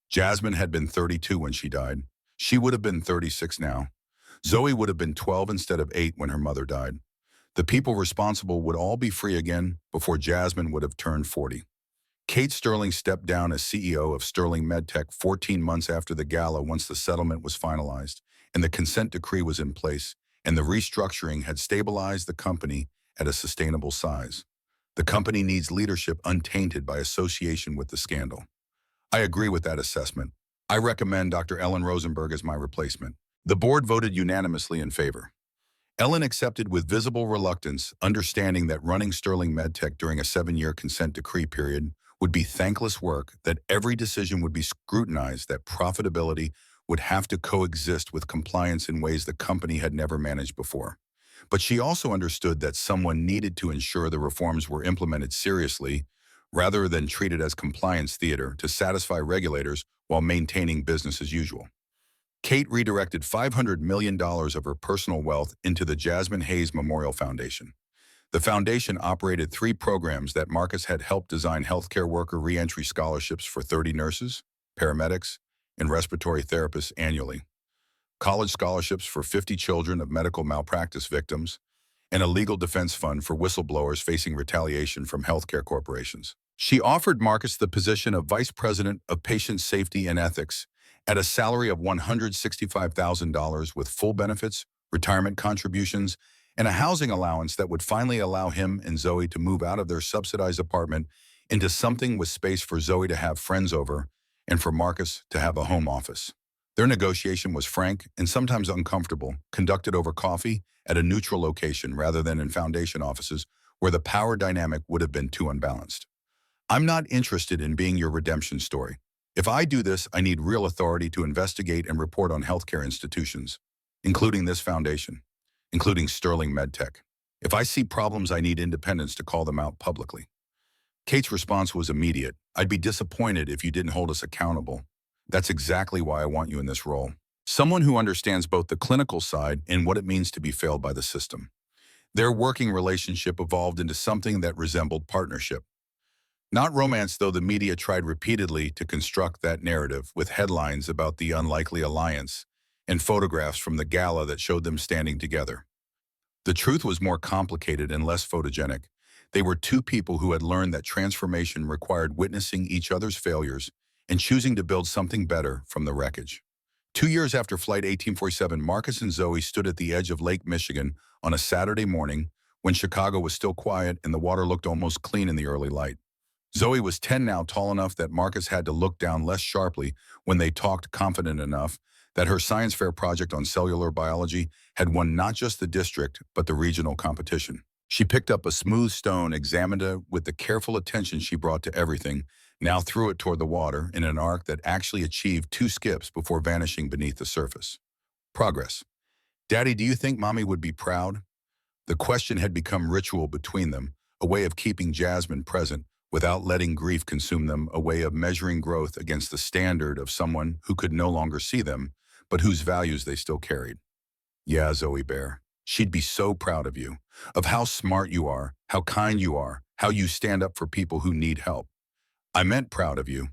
Jasmine had been 32 when she died. She would have been 36 now. Zoe would have been 12 instead of 8 when her mother died. The people responsible would all be free again before Jasmine would have turned 40. Kate Sterling stepped down as CEO of Sterling MedTech 14 months after the gala once the settlement was finalized and the consent decree was in place and the restructuring had stabilized the company at a sustainable size. The company needs leadership untainted by association with the scandal. I agree with that assessment. I recommend Dr. Ellen Rosenberg as my replacement. The board voted unanimously in favor. Ellen accepted with visible reluctance, understanding that running Sterling MedTech during a 7-year consent decree period would be thankless work, that every decision would be scrutinized, that profitability would have to coexist with compliance in ways the company had never managed before. But she also understood that someone needed to ensure the reforms were implemented seriously, rather than treated as compliance theater to satisfy regulators while maintaining business as usual. Kate redirected $500 million of her personal wealth into the Jasmine Hayes Memorial Foundation. The foundation operated 3 programs that Marcus had helped design: healthcare worker re-entry scholarships for 30 nurses, paramedics, and respiratory therapists annually, college scholarships for 50 children of medical malpractice victims, and a legal defense fund for whistleblowers facing retaliation from healthcare corporations. She offered Marcus the position of Vice President of Patient Safety and Ethics at a salary of $165,000 with full benefits, retirement contributions, and a housing allowance that would finally allow him and Zoe to move out of their subsidized apartment into something with space for Zoe to have friends over and for Marcus to have a home office. Their negotiation was frank and sometimes uncomfortable, conducted over coffee at a neutral location rather than in foundation offices where the power dynamic would have been too unbalanced. I'm not interested in being your redemption story. If I do this, I need real authority to investigate and report on healthcare institutions, including this foundation, including Sterling MedTech. If I see problems, I need independence to call them out publicly. Kate's response was immediate. I'd be disappointed if you didn't hold us accountable. That's exactly why I want you in this role. Someone who understands both the clinical side and what it means to be failed by the system. Their working relationship evolved into something that resembled partnership. Not romance, though the media tried repeatedly to construct that narrative with headlines about the unlikely alliance and photographs from the gala that showed them standing together. The truth was more complicated and less photogenic. They were 2 people who had learned that transformation required witnessing each other's failures and choosing to build something better from the wreckage. 2 years after Flight 1847, Marcus and Zoe stood at the edge of Lake Michigan on a Saturday morning when Chicago was still quiet and the water looked almost clean in the early light. Zoe was 10 now, tall enough that Marcus had to look down less sharply when they talked, confident enough that her science fair project on cellular biology had won not just the district, but the regional competition. She picked up a smooth stone, examined it with the careful attention she brought to everything, now threw it toward the water in an arc that actually achieved 2 skips before vanishing beneath the surface. Progress. Daddy, do you think Mommy would be proud? The question had become ritual between them, a way of keeping Jasmine present without letting grief consume them, a way of measuring growth against the standard of someone who could no longer see them, but whose values they still carried. Yeah, Zoe Bear, she'd be so proud of you, of how smart you are, how kind you are, how you stand up for people who need help. I meant proud of you.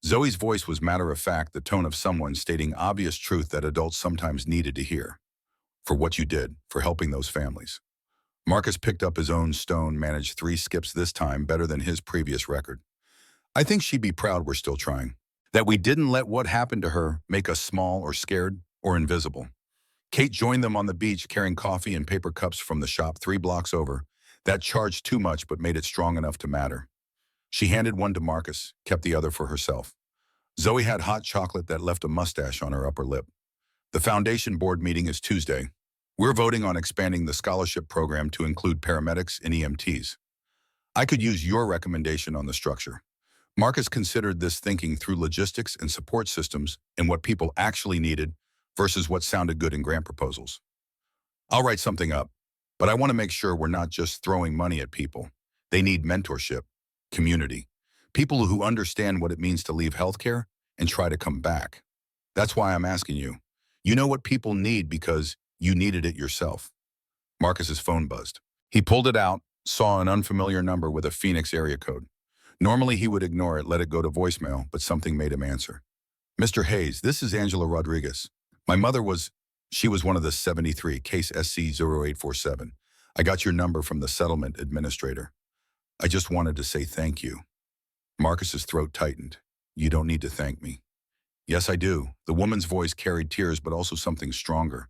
Zoe's voice was matter-of-fact, the tone of someone stating obvious truth that adults sometimes needed to hear. For what you did, for helping those families. Marcus picked up his own stone, managed 3 skips this time, better than his previous record. I think she'd be proud we're still trying. That we didn't let what happened to her make us small or scared or invisible. Kate joined them on the beach carrying coffee and paper cups from the shop 3 blocks over. That charged too much but made it strong enough to matter. She handed one to Marcus, kept the other for herself. Zoe had hot chocolate that left a mustache on her upper lip. The foundation board meeting is Tuesday. We're voting on expanding the scholarship program to include paramedics and EMTs. I could use your recommendation on the structure. Marcus considered this, thinking through logistics and support systems and what people actually needed versus what sounded good in grant proposals. I'll write something up, but I want to make sure we're not just throwing money at people. They need mentorship, community, people who understand what it means to leave healthcare and try to come back. That's why I'm asking you. You know what people need because you needed it yourself. Marcus's phone buzzed. He pulled it out, saw an unfamiliar number with a Phoenix area code. Normally he would ignore it, let it go to voicemail, but something made him answer. Mr. Hayes, this is Angela Rodriguez. My mother she was one of the 73, case SC0847. I got your number from the settlement administrator. I just wanted to say thank you. Marcus's throat tightened. You don't need to thank me. Yes, I do. The woman's voice carried tears, but also something stronger.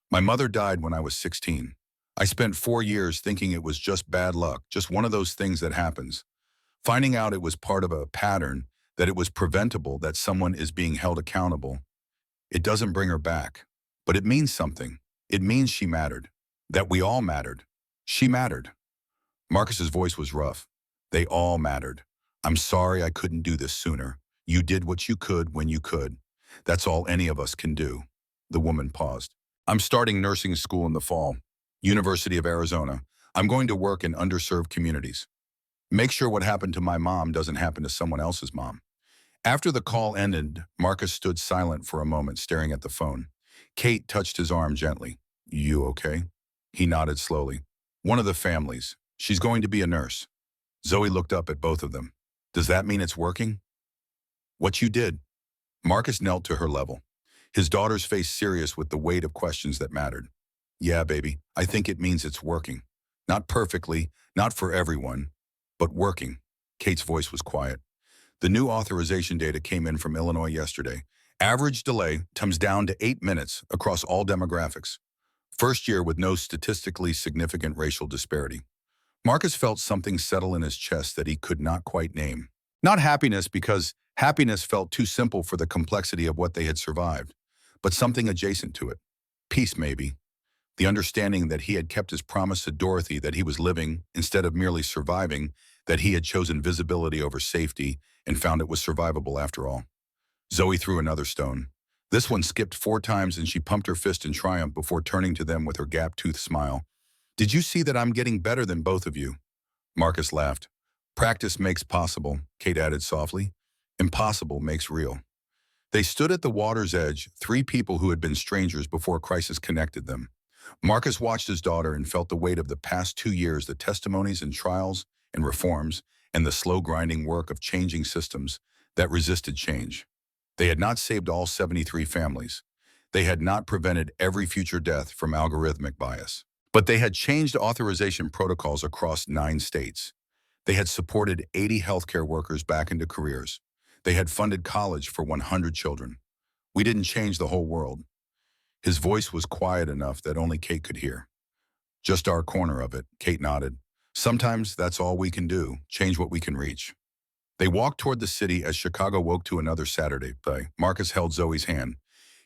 My mother died when I was 16. I spent 4 years thinking it was just bad luck, just one of those things that happens. Finding out it was part of a pattern, that it was preventable, that someone is being held accountable. It doesn't bring her back, but it means something. It means she mattered, that we all mattered. She mattered. Marcus's voice was rough. They all mattered. I'm sorry I couldn't do this sooner. You did what you could when you could. That's all any of us can do. The woman paused. I'm starting nursing school in the fall. University of Arizona. I'm going to work in underserved communities. Make sure what happened to my mom doesn't happen to someone else's mom. After the call ended, Marcus stood silent for a moment, staring at the phone. Kate touched his arm gently. You okay? He nodded slowly. One of the families. She's going to be a nurse. Zoe looked up at both of them. Does that mean it's working? What you did. Marcus knelt to her level, his daughter's face serious with the weight of questions that mattered. Yeah, baby, I think it means it's working. Not perfectly, not for everyone, but working. Kate's voice was quiet. The new authorization data came in from Illinois yesterday. Average delay comes down to 8 minutes across all demographics. First year with no statistically significant racial disparity. Marcus felt something settle in his chest that he could not quite name. Not happiness, because happiness felt too simple for the complexity of what they had survived, but something adjacent to it. Peace, maybe. The understanding that he had kept his promise to Dorothy, that he was living instead of merely surviving, that he had chosen visibility over safety and found it was survivable after all. Zoe threw another stone. This one skipped 4 times and she pumped her fist in triumph before turning to them with her gap-toothed smile. Did you see that I'm getting better than both of you? Marcus laughed. Practice makes possible, Kate added softly. Impossible makes real. They stood at the water's edge, 3 people who had been strangers before crisis connected them. Marcus watched his daughter and felt the weight of the past 2 years, the testimonies and trials and reforms, and the slow grinding work of changing systems that resisted change. They had not saved all 73 families. They had not prevented every future death from algorithmic bias. But they had changed authorization protocols across 9 states. They had supported 80 healthcare workers back into careers. They had funded college for 100 children. We didn't change the whole world. His voice was quiet enough that only Kate could hear. Just our corner of it, Kate nodded. Sometimes that's all we can do, change what we can reach. They walked toward the city as Chicago woke to another Saturday. Marcus held Zoe's hand.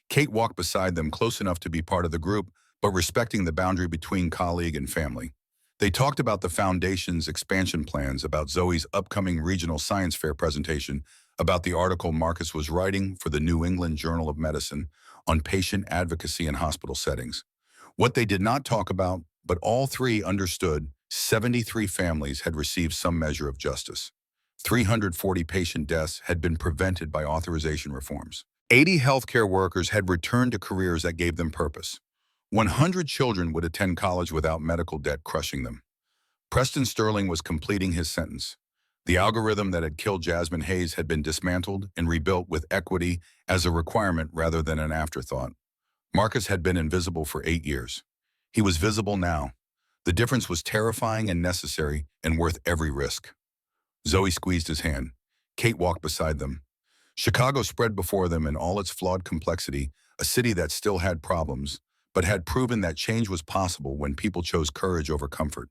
Kate walked beside them, close enough to be part of the group, but respecting the boundary between colleague and family. They talked about the foundation's expansion plans, about Zoe's upcoming regional science fair presentation, about the article Marcus was writing for the New England Journal of Medicine on patient advocacy in hospital settings. What they did not talk about but all three understood 73 families had received some measure of justice. 340 patient deaths had been prevented by authorization reforms. 80 healthcare workers had returned to careers that gave them purpose. 100 children would attend college without medical debt crushing them. Preston Sterling was completing his sentence. The algorithm that had killed Jasmine Hayes had been dismantled and rebuilt with equity as a requirement rather than an afterthought. Marcus had been invisible for 8 years. He was visible now. The difference was terrifying and necessary and worth every risk. Zoe squeezed his hand. Kate walked beside them. Chicago spread before them in all its flawed complexity, a city that still had problems, but had proven that change was possible when people chose courage over comfort.